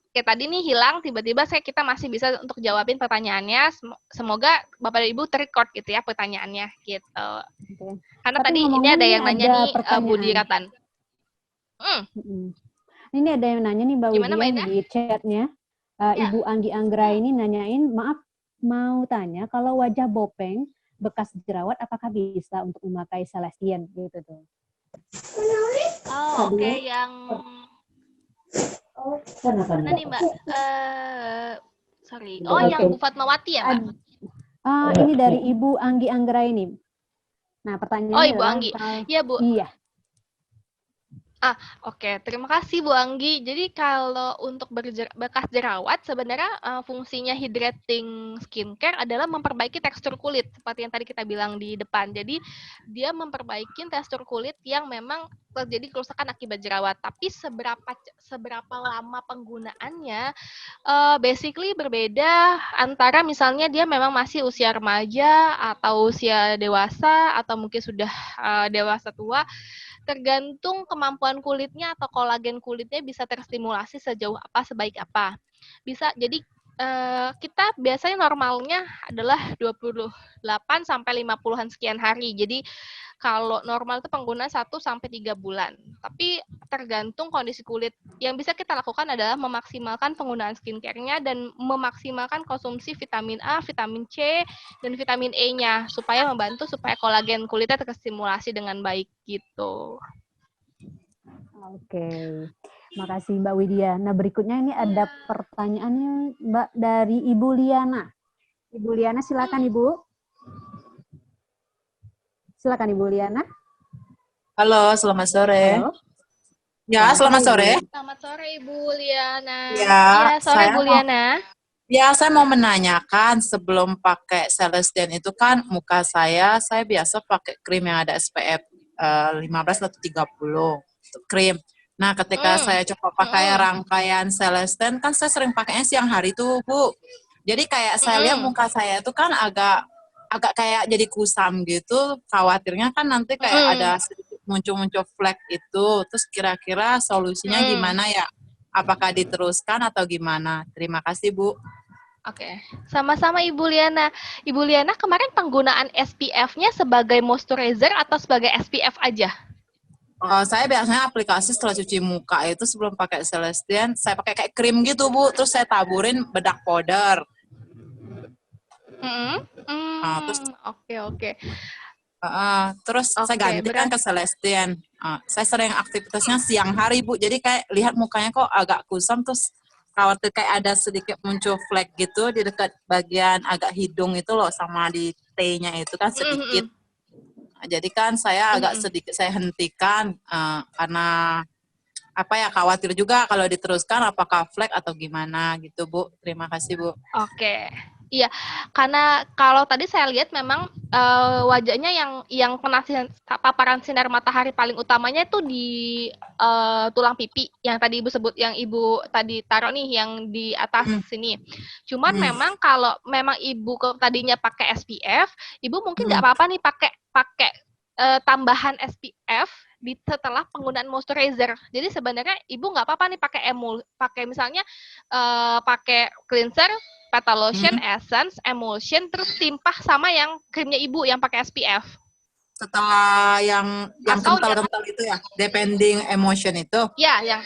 S1: kayak tadi nih hilang, tiba-tiba kita masih bisa untuk jawabin pertanyaannya. Semoga Bapak dan Ibu terrecord gitu ya pertanyaannya gitu. Okay. Karena tadi ini ada yang nanya nih Bu Diratan.
S2: Ini ada yang nanya nih Mbak Widya di chatnya.
S1: Ya.
S2: Ibu Anggi Anggra ini nanyain, maaf mau tanya kalau wajah Bopeng bekas jerawat apakah bisa untuk memakai Celestine gitu tuh.
S1: Oh, oke, yang mana nih Mbak? Sorry. Oh, yang Bu Fatmawati ya Mbak?
S2: Ini dari Ibu Anggi Anggra ini. Nah, pertanyaannya
S1: Ibu
S2: adalah,
S1: Anggi. Iya, Bu.
S2: Iya.
S1: Oke. Terima kasih Bu Anggi. Jadi kalau untuk bekas jerawat, sebenarnya fungsinya hydrating skincare adalah memperbaiki tekstur kulit, seperti yang tadi kita bilang di depan. Jadi dia memperbaiki tekstur kulit yang memang terjadi kerusakan akibat jerawat. Tapi seberapa lama penggunaannya, basically berbeda antara misalnya dia memang masih usia remaja atau usia dewasa atau mungkin sudah dewasa tua. Tergantung kemampuan kulitnya atau kolagen kulitnya bisa terstimulasi sejauh apa, sebaik apa. Bisa, jadi kita biasanya normalnya adalah 28 sampai 50-an sekian hari. Jadi kalau normal itu penggunaan 1 sampai 3 bulan. Tapi tergantung kondisi kulit. Yang bisa kita lakukan adalah memaksimalkan penggunaan skincare-nya dan memaksimalkan konsumsi vitamin A, vitamin C, dan vitamin E-nya supaya membantu supaya kolagen kulitnya terstimulasi dengan baik gitu.
S2: Oke. Makasih Mbak Widya. Nah, berikutnya ini ada pertanyaannya Mbak dari Ibu Liana. Ibu Liana, silakan Ibu. Silakan Ibu Liana.
S5: Halo, selamat sore.
S2: Halo.
S5: Ya, selamat sore.
S1: Selamat sore Ibu Liana.
S5: Ya,
S1: sore Bu Liana.
S5: Saya mau menanyakan sebelum pakai Celestine itu kan muka saya biasa pakai krim yang ada SPF 15 atau 30 krim. Nah, ketika saya coba pakai rangkaian Celestine kan saya sering pakainya siang hari tuh, Bu. Jadi kayak saya lihat muka saya itu kan agak kayak jadi kusam gitu, khawatirnya kan nanti kayak ada sedikit muncul-muncul flek itu, terus kira-kira solusinya gimana ya? Apakah diteruskan atau gimana? Terima kasih, Bu.
S1: Oke, sama-sama Ibu Liana. Ibu Liana, kemarin penggunaan SPF-nya sebagai moisturizer atau sebagai SPF aja?
S5: Saya biasanya aplikasi setelah cuci muka itu sebelum pakai Celestine, saya pakai kayak krim gitu, Bu, terus saya taburin bedak powder.
S1: Terus oke.
S5: Terus saya gantikan ke Celestine. Saya sering aktivitasnya siang hari, Bu. Jadi kayak lihat mukanya kok agak kusam, terus khawatir kayak ada sedikit muncul flek gitu di dekat bagian agak hidung itu loh, sama di T-nya itu kan sedikit. Jadi kan saya agak sedikit saya hentikan karena khawatir juga kalau diteruskan apakah flek atau gimana gitu, Bu. Terima kasih, Bu.
S1: Oke. Iya, karena kalau tadi saya lihat memang wajahnya yang kena paparan sinar matahari paling utamanya itu di tulang pipi yang tadi Ibu sebut, yang Ibu tadi taruh nih yang di atas sini. Cuman memang kalau memang Ibu tadinya pakai SPF, Ibu mungkin nggak apa-apa nih pakai tambahan SPF setelah penggunaan moisturizer. Jadi sebenarnya Ibu nggak apa-apa nih pakai misalnya pakai cleanser, petal lotion, essence, emulsion, terus timpah sama yang krimnya Ibu yang pakai SPF.
S5: Setelah yang kental-kental itu ya, depending emotion itu?
S1: Ya, yang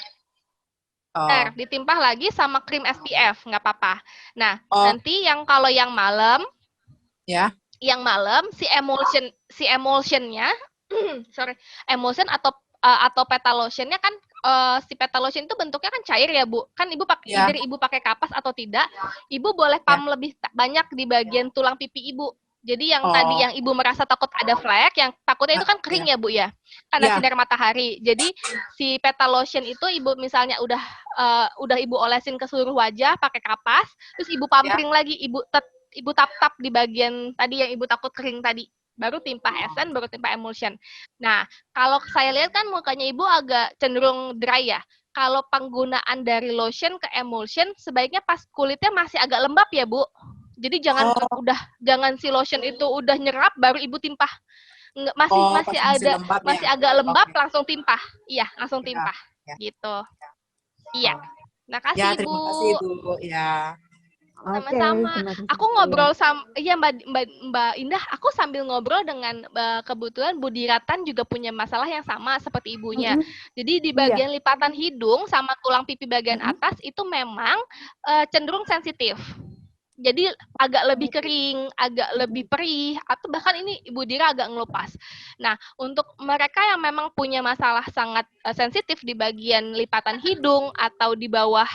S1: ditimpah lagi sama krim SPF, nggak apa-apa. Nah, nanti kalau yang malam, yang malam si emulsionnya, emulsion atau petal lotionnya kan, si petal lotion itu bentuknya kan cair ya, Bu. Kan Ibu either Ibu pakai kapas atau tidak, Ibu boleh pump lebih banyak di bagian tulang pipi Ibu. Jadi yang tadi yang Ibu merasa takut ada flek, yang takutnya itu kan kering ya, Bu ya. Karena sinar matahari. Jadi si petal lotion itu Ibu misalnya udah Ibu olesin ke seluruh wajah pakai kapas, terus Ibu pampering lagi, Ibu tap-tap di bagian tadi yang Ibu takut kering tadi. Baru timpah essence, baru timpah emulsion. Nah, kalau saya lihat kan mukanya Ibu agak cenderung dry ya. Kalau penggunaan dari lotion ke emulsion, sebaiknya pas kulitnya masih agak lembab ya, Bu. Jadi jangan si lotion itu udah nyerap baru Ibu timpah. Masih agak lembab langsung timpah. Iya, langsung timpah. Gitu. Iya. Terima kasih,
S5: terima kasih, Bu. Ya.
S2: Oke,
S1: Sama-sama.
S2: terima kasih.
S1: Aku ngobrol sama iya Mbak Indah, aku sambil ngobrol dengan kebetulan Budiratan juga punya masalah yang sama seperti ibunya.
S2: Mm-mm.
S1: Jadi di
S2: Iya.
S1: bagian lipatan hidung sama tulang pipi bagian atas itu memang cenderung sensitif. Jadi agak lebih kering, agak lebih perih, atau bahkan ini Ibu Dira agak ngelupas. Nah, untuk mereka yang memang punya masalah sangat sensitif di bagian lipatan hidung atau di bawah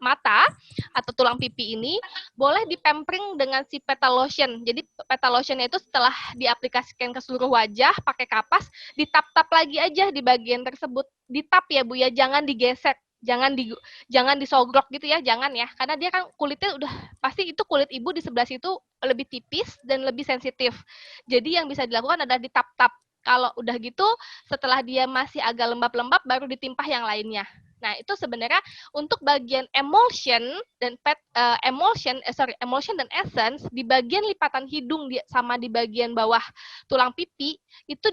S1: mata atau tulang pipi ini, boleh dipampering dengan si petal lotion. Jadi petal lotionnya itu setelah diaplikasikan ke seluruh wajah pakai kapas, ditap-tap lagi aja di bagian tersebut. Ditap ya Bu ya, jangan digesek. Jangan disogrok gitu ya, jangan ya, karena dia kan kulitnya udah pasti itu kulit ibu di sebelah situ lebih tipis dan lebih sensitif. Jadi yang bisa dilakukan adalah ditap-tap. Kalau udah gitu, setelah dia masih agak lembab-lembab, baru ditimpah yang lainnya. Nah, itu sebenarnya untuk bagian emulsion dan emulsion dan essence di bagian lipatan hidung sama di bagian bawah tulang pipi itu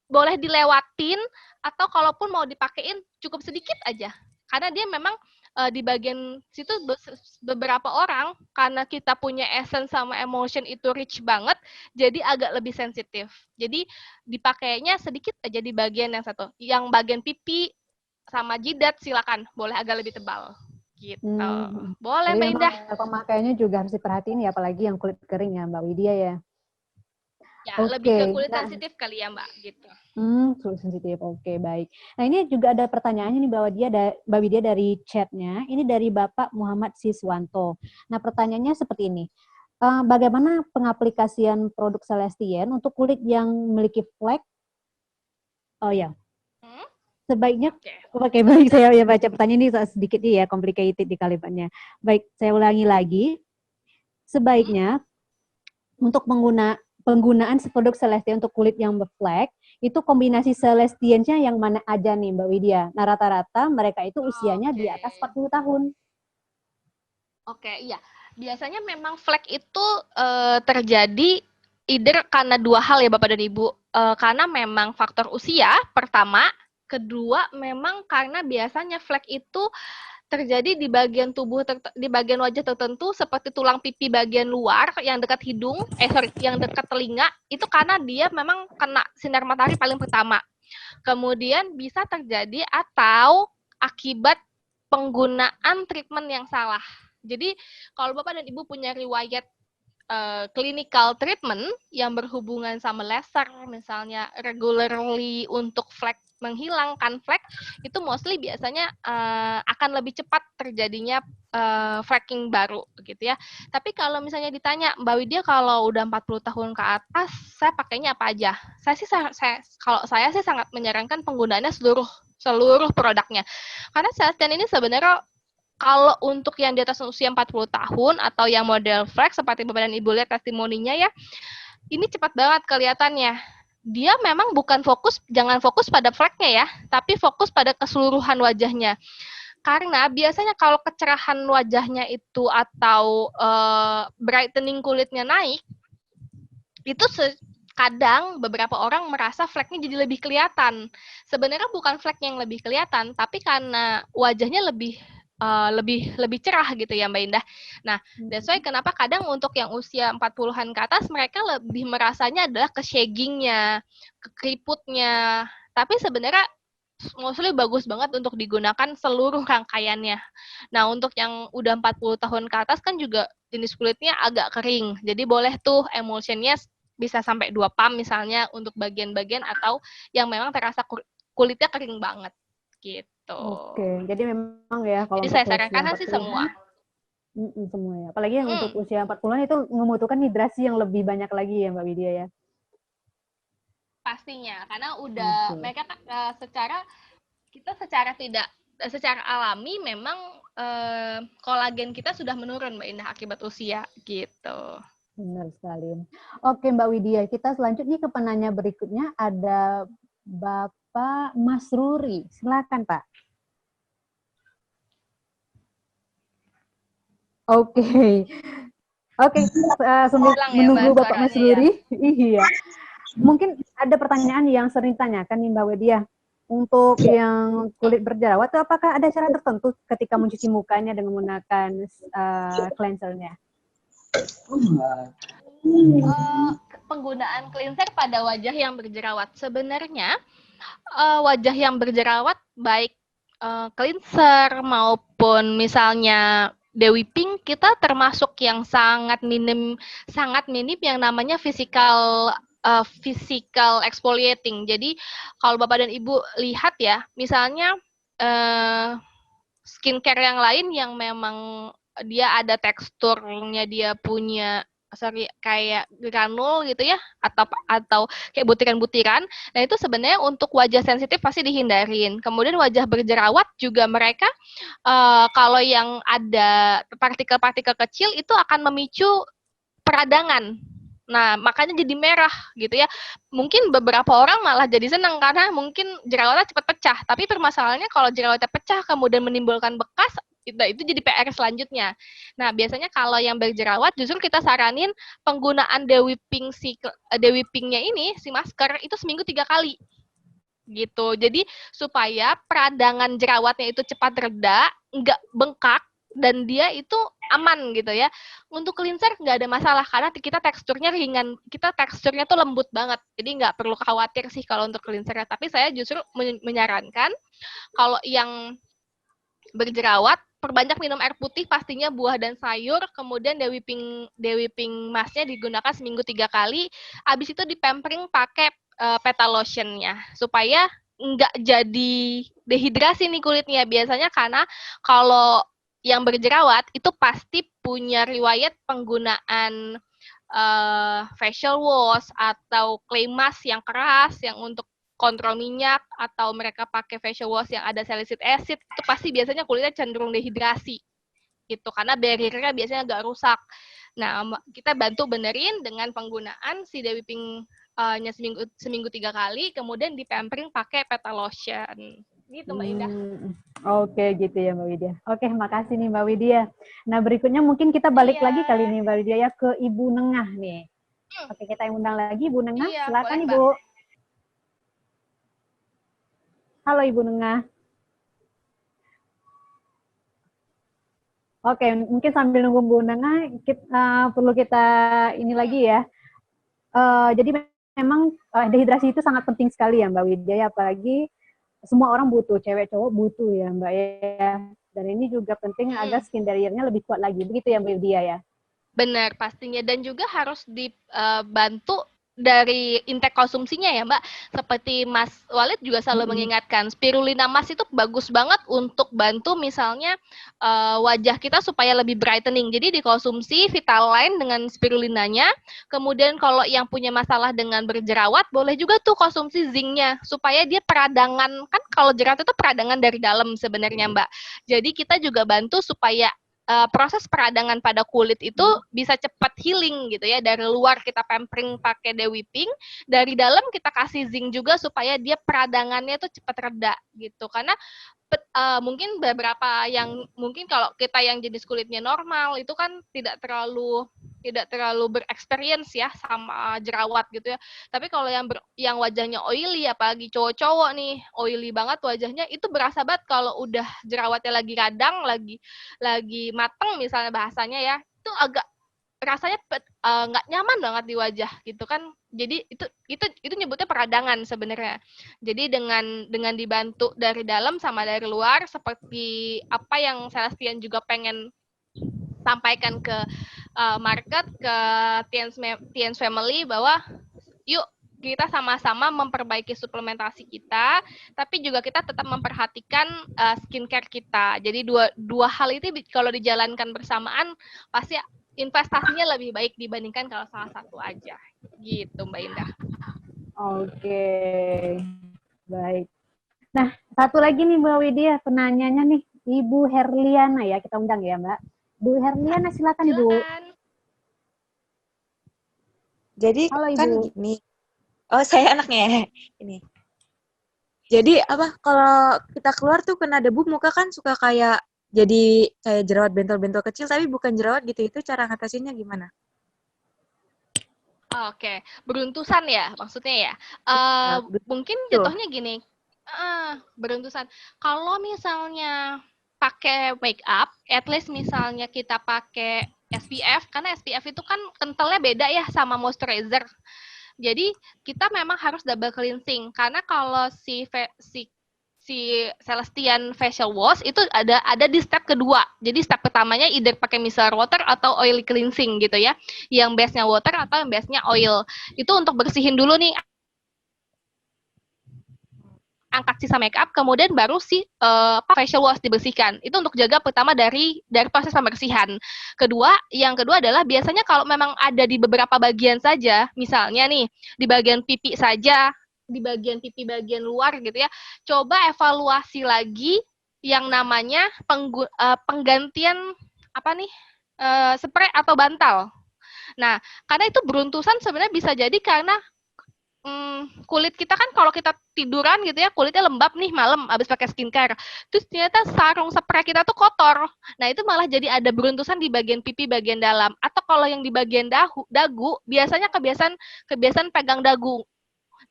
S1: boleh dilewatin, atau kalaupun mau dipakein cukup sedikit aja. Karena dia memang di bagian situ beberapa orang karena kita punya essence sama emulsion itu rich banget, jadi agak lebih sensitif. Jadi dipakainya sedikit aja di bagian yang satu. Yang bagian pipi sama jidat silakan boleh agak lebih tebal gitu. Boleh Mbak Indah.
S2: Pemakaiannya juga harus diperhatiin ya, apalagi yang kulit kering ya Mbak Widya ya.
S1: Ya, lebih ke kulit sensitif kali ya Mbak gitu.
S2: Kulit sensitif. Oke, baik. Nah, ini juga ada pertanyaannya nih Mbak Widya dari chatnya. Ini dari Bapak Muhammad Siswanto. Nah, pertanyaannya seperti ini. Bagaimana pengaplikasian produk Celestien untuk kulit yang memiliki flek? Oh ya. Sebaiknya, oke, baik, saya ya baca pertanyaan ini sedikit ya, complicated di kalimatnya. Baik, saya ulangi lagi. Sebaiknya untuk penggunaan produk Celestien untuk kulit yang berflek, itu kombinasi Celestiennya yang mana aja nih Mbak Widya? Nah, rata-rata mereka itu usianya di atas 40 tahun.
S1: Oke, iya. Biasanya memang flek itu terjadi either karena dua hal ya Bapak dan Ibu. Karena memang faktor usia, pertama. Kedua, memang karena biasanya flek itu terjadi di bagian tubuh, di bagian wajah tertentu seperti tulang pipi bagian luar yang dekat hidung, yang dekat telinga, itu karena dia memang kena sinar matahari paling pertama. Kemudian bisa terjadi atau akibat penggunaan treatment yang salah. Jadi kalau Bapak dan Ibu punya riwayat clinical treatment yang berhubungan sama laser, misalnya regularly untuk flek, menghilangkan flek, itu mostly biasanya akan lebih cepat terjadinya fleking baru gitu ya. Tapi kalau misalnya ditanya, Mbak Widya kalau udah 40 tahun ke atas, saya pakainya apa aja? Kalau saya sih sangat menyarankan penggunaannya seluruh produknya. Karena Celestien ini sebenarnya kalau untuk yang di atas usia 40 tahun atau yang model flex seperti Bapak dan Ibu lihat testimoninya ya, ini cepat banget kelihatannya. Dia memang jangan fokus pada fleknya ya, tapi fokus pada keseluruhan wajahnya. Karena biasanya kalau kecerahan wajahnya itu atau brightening kulitnya naik, itu kadang beberapa orang merasa fleknya jadi lebih kelihatan. Sebenarnya bukan flek yang lebih kelihatan, tapi karena wajahnya lebih cerah gitu ya Mbak Indah. Nah, that's why kenapa kadang untuk yang usia 40-an ke atas mereka lebih merasanya adalah ke shaggingnya, ke keriputnya. Tapi sebenarnya mostly bagus banget untuk digunakan seluruh rangkaiannya. Nah, untuk yang udah 40 tahun ke atas kan juga jenis kulitnya agak kering. Jadi boleh tuh emulsionnya bisa sampai 2 pump misalnya untuk bagian-bagian atau yang memang terasa kulitnya kering banget gitu.
S2: Oke, jadi memang ya kalau
S1: jadi saya sarankan sih semua.
S2: Semua ya. Apalagi yang untuk usia 40-an itu membutuhkan hidrasi yang lebih banyak lagi ya Mbak Widya ya.
S1: Pastinya, karena udah mereka secara alami memang kolagen kita sudah menurun Mbak Indah akibat usia gitu.
S2: Benar sekali. Oke Mbak Widya, kita selanjutnya ke penanya berikutnya ada Bapak Mas Ruri. Silakan Pak. Oke, sambil menunggu Bapak Mas Ruri. Iya. Mungkin ada pertanyaan yang sering ditanyakan nih Mbak Widya. untuk yang kulit berjerawat itu apakah ada cara tertentu ketika mencuci mukanya dengan menggunakan cleansernya?
S1: Penggunaan cleanser pada wajah yang berjerawat. Sebenarnya wajah yang berjerawat baik cleanser maupun misalnya Dewi Pink, kita termasuk yang sangat minim yang namanya physical exfoliating. Jadi kalau Bapak dan Ibu lihat ya, misalnya skincare yang lain yang memang dia ada teksturnya, dia punya kayak granul gitu ya, atau kayak butiran-butiran. Nah itu sebenarnya untuk wajah sensitif pasti dihindarin. Kemudian wajah berjerawat juga mereka kalau yang ada partikel-partikel kecil itu akan memicu peradangan. Nah, makanya jadi merah gitu ya. Mungkin beberapa orang malah jadi senang karena mungkin jerawatnya cepat pecah. Tapi permasalahannya kalau jerawatnya pecah kemudian menimbulkan bekas, itu jadi PR selanjutnya. Nah, biasanya kalau yang berjerawat justru kita saranin penggunaan Dewi Pink-nya ini, si masker, itu seminggu 3 kali. Gitu. Jadi supaya peradangan jerawatnya itu cepat reda, nggak bengkak, dan dia itu aman gitu ya. Untuk cleanser nggak ada masalah karena kita teksturnya ringan, kita teksturnya tuh lembut banget. Jadi nggak perlu khawatir sih kalau untuk cleanser. Tapi saya justru menyarankan kalau yang berjerawat perbanyak minum air putih, pastinya buah dan sayur. Kemudian Dewi Pink masknya digunakan seminggu 3 kali. Habis itu di-pampering pakai petal lotionnya supaya nggak jadi dehidrasi nih kulitnya. Biasanya karena kalau yang berjerawat itu pasti punya riwayat penggunaan facial wash atau clay mask yang keras yang untuk kontrol minyak, atau mereka pakai facial wash yang ada salicylic acid, itu pasti biasanya kulitnya cenderung dehidrasi gitu karena barriernya biasanya agak rusak. Nah, kita bantu benerin dengan penggunaan si Dewi Pink-nya seminggu 3 kali, kemudian di-pampering pakai petal lotion. Gitu Mbak Indah.
S2: Oke, gitu ya Mbak Widya. Oke, makasih nih Mbak Widya. Nah, berikutnya mungkin kita balik lagi kali ini Mbak Widya ya ke Ibu Nengah nih. Oke, kita yang undang lagi Ibu Nengah. Silakan boleh, Ibu. Halo Ibu Nengah. Oke, mungkin sambil nunggu Bu Nengah, perlu kita ini lagi ya. Jadi memang dehidrasi itu sangat penting sekali ya Mbak Widya, apalagi semua orang butuh, cewek cowok butuh ya Mbak ya. Dan ini juga penting agar skin barrier-nya lebih kuat lagi, begitu ya Mbak Widya ya?
S1: Benar, pastinya. Dan juga harus dibantu dari intake konsumsinya ya Mbak. Seperti Mas Walid juga selalu mengingatkan, spirulina mask itu bagus banget untuk bantu misalnya wajah kita supaya lebih brightening. Jadi dikonsumsi Vitaline dengan spirulinanya. Kemudian kalau yang punya masalah dengan berjerawat, boleh juga tuh konsumsi zincnya supaya dia peradangan. Kan kalau jerawat itu peradangan dari dalam sebenarnya Mbak. Jadi kita juga bantu supaya proses peradangan pada kulit itu bisa cepat healing gitu ya. Dari luar kita pampering pakai Dewi Pink, dari dalam kita kasih zinc juga supaya dia peradangannya tuh cepat reda gitu. Karena mungkin beberapa yang mungkin kalau kita yang jenis kulitnya normal itu kan tidak terlalu berexperience ya sama jerawat gitu ya. Tapi kalau yang wajahnya oily, apalagi cowok-cowok nih oily banget wajahnya, itu berasa banget kalau udah jerawatnya lagi radang, lagi mateng misalnya bahasanya ya, itu agak rasanya nggak nyaman banget di wajah gitu kan. Jadi itu nyebutnya peradangan sebenarnya. Jadi dengan dibantu dari dalam sama dari luar, seperti apa yang Celestian juga pengen sampaikan ke market, ke Tiens Family, bahwa yuk kita sama-sama memperbaiki suplementasi kita, tapi juga kita tetap memperhatikan skincare kita. Jadi dua hal itu kalau dijalankan bersamaan pasti investasinya lebih baik dibandingkan kalau salah satu aja. Gitu Mbak Indah.
S2: Oke, baik. Nah, satu lagi nih Mbak Widya, penanyanya nih, Ibu Herliana ya, kita undang ya Mbak. Bu Herliana, silakan Ibu.
S6: Jadi
S2: halo,
S6: kan
S2: Ibu.
S6: gini, oh saya anaknya ya, ini. Jadi apa, kalau kita keluar tuh kena debu, muka kan suka kayak jerawat bentol-bentol kecil, tapi bukan jerawat gitu. Itu cara ngatasinnya gimana?
S1: Oke, beruntusan ya maksudnya ya. Mungkin contohnya gini, Beruntusan. Kalau misalnya pakai make up, at least misalnya kita pakai SPF, karena SPF itu kan kentalnya beda ya sama moisturizer. Jadi kita memang harus double cleansing, karena kalau si Celestian facial wash itu ada di step kedua. Jadi step pertamanya either pakai micellar water atau oil cleansing gitu ya. Yang base-nya water atau yang base-nya oil. Itu untuk bersihin dulu nih, angkat sisa make up, kemudian baru si facial wash dibersihkan. Itu untuk jaga pertama dari proses pembersihan. Yang kedua adalah biasanya kalau memang ada di beberapa bagian saja, misalnya nih di bagian pipi saja, di bagian pipi bagian luar gitu ya, coba evaluasi lagi yang namanya penggantian apa nih spray atau bantal. Nah, karena itu beruntusan sebenarnya bisa jadi karena kulit kita kan kalau kita tiduran gitu ya, kulitnya lembab nih malam abis pakai skincare. Terus ternyata sarung spray kita tuh kotor. Nah, itu malah jadi ada beruntusan di bagian pipi bagian dalam. Atau kalau yang di bagian dagu, biasanya kebiasaan pegang dagu.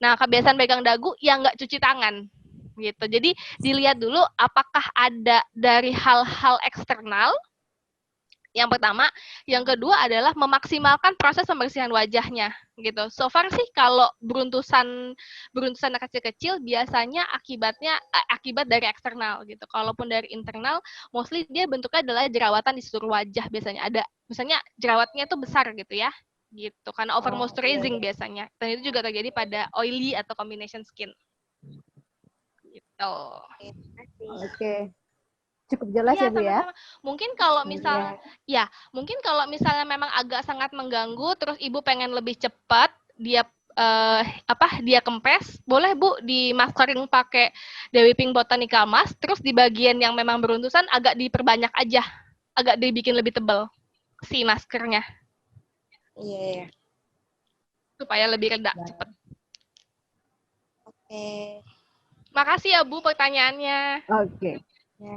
S1: Nah, kebiasaan pegang dagu yang nggak cuci tangan gitu. Jadi dilihat dulu apakah ada dari hal-hal eksternal. Yang pertama, yang kedua adalah memaksimalkan proses pembersihan wajahnya gitu. So far sih kalau beruntusan kecil-kecil biasanya akibat dari eksternal gitu. Kalaupun dari internal, mostly dia bentuknya adalah jerawatan di seluruh wajah biasanya ada. Misalnya jerawatnya itu besar gitu ya. Gitu karena over moisturizing biasanya. Dan itu juga terjadi pada oily atau combination skin. Gitu.
S2: Oke. Cukup jelas ya, Bu ya.
S1: Mungkin kalau misalnya memang agak sangat mengganggu, terus Ibu pengen lebih cepat, dia kempes, boleh Bu dimaskerin pakai Dewi Pink Botanical Mask, terus di bagian yang memang beruntusan agak diperbanyak aja, agak dibikin lebih tebal si maskernya.
S6: Iya.
S1: Supaya lebih reda cepat.
S6: Oke.
S1: Makasih ya Bu pertanyaannya.
S2: Oke.
S6: Ya.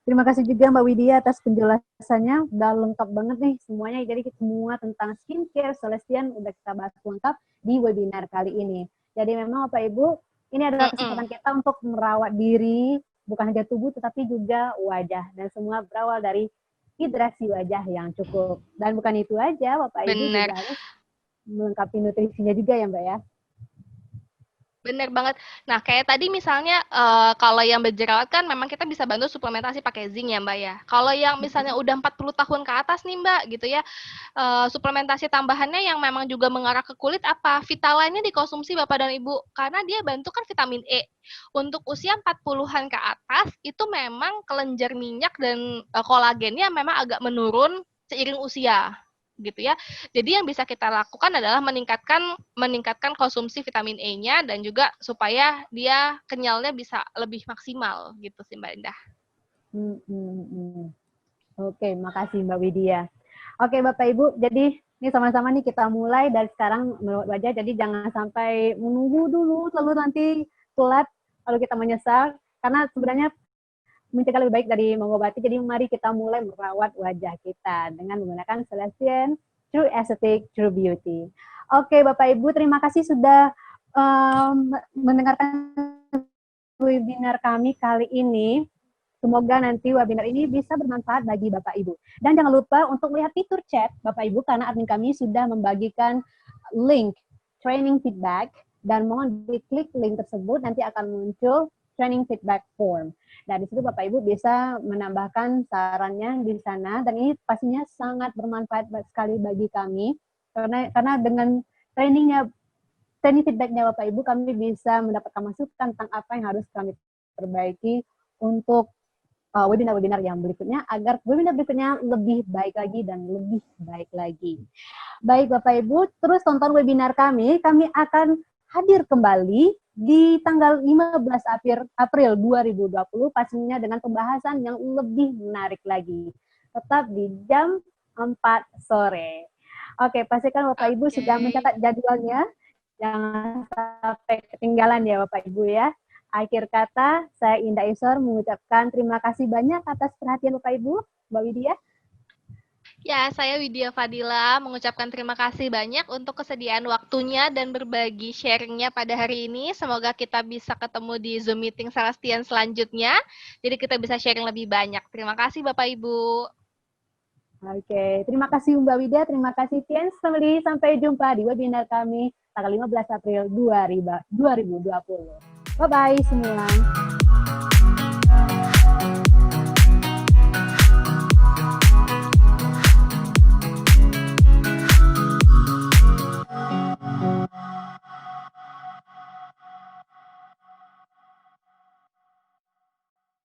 S2: Terima kasih juga Mbak Widya atas penjelasannya, udah lengkap banget nih semuanya. Jadi semua tentang skincare Celestian udah kita bahas lengkap di webinar kali ini. Jadi memang Bapak Ibu, ini adalah kesempatan kita untuk merawat diri, bukan hanya tubuh tetapi juga wajah. Dan semua berawal dari hidrasi wajah yang cukup. Dan bukan itu aja, Bapak Ibu juga harus melengkapi nutrisinya juga ya Mbak ya.
S1: Bener banget. Nah, kayak tadi misalnya kalau yang berjerawat kan memang kita bisa bantu suplementasi pakai zinc ya Mbak ya. Kalau yang misalnya udah 40 tahun ke atas nih Mbak gitu ya, suplementasi tambahannya yang memang juga mengarah ke kulit apa? Vitaline-nya dikonsumsi Bapak dan Ibu, karena dia bantu kan vitamin E. Untuk usia 40-an ke atas, itu memang kelenjar minyak dan kolagennya memang agak menurun seiring usia gitu ya. Jadi yang bisa kita lakukan adalah meningkatkan konsumsi vitamin E-nya dan juga supaya dia kenyalnya bisa lebih maksimal gitu sih Mbak Indah.
S2: Oke, makasih Mbak Widya. Oke Bapak Ibu, jadi ini sama-sama nih kita mulai dari sekarang merawat wajah, jadi jangan sampai menunggu dulu lalu nanti telat lalu kita menyesal, karena sebenarnya mencegah lebih baik dari mengobati. Jadi mari kita mulai merawat wajah kita dengan menggunakan Celestian True Aesthetic True Beauty. Oke Bapak Ibu, terima kasih sudah mendengarkan webinar kami kali ini. Semoga nanti webinar ini bisa bermanfaat bagi Bapak Ibu. Dan jangan lupa untuk melihat fitur chat Bapak Ibu, karena admin kami sudah membagikan link training feedback, dan mohon diklik link tersebut, nanti akan muncul training feedback form. Nah, di situ Bapak Ibu bisa menambahkan sarannya di sana, dan ini pastinya sangat bermanfaat sekali bagi kami, karena dengan training feedbacknya Bapak Ibu, kami bisa mendapatkan masukan tentang apa yang harus kami perbaiki untuk webinar-webinar yang berikutnya, agar webinar berikutnya lebih baik lagi dan lebih baik lagi. Baik Bapak Ibu, terus tonton webinar kami akan hadir kembali di tanggal 15 April 2020, pastinya dengan pembahasan yang lebih menarik lagi. Tetap di jam 4 sore. Oke, pastikan Bapak Ibu sudah mencatat jadwalnya. Jangan sampai ketinggalan ya Bapak Ibu ya. Akhir kata, saya Indah Isor mengucapkan terima kasih banyak atas perhatian Bapak Ibu. Mbak Widya.
S1: Ya, saya Widya Fadila mengucapkan terima kasih banyak untuk kesediaan waktunya dan berbagi sharingnya pada hari ini. Semoga kita bisa ketemu di Zoom meeting Celestian selanjutnya. Jadi kita bisa sharing lebih banyak. Terima kasih Bapak Ibu.
S2: Oke, terima kasih Mbak Widya, terima kasih Tiens Family. Sampai jumpa di webinar kami tanggal 15 April 2020. Bye-bye semua.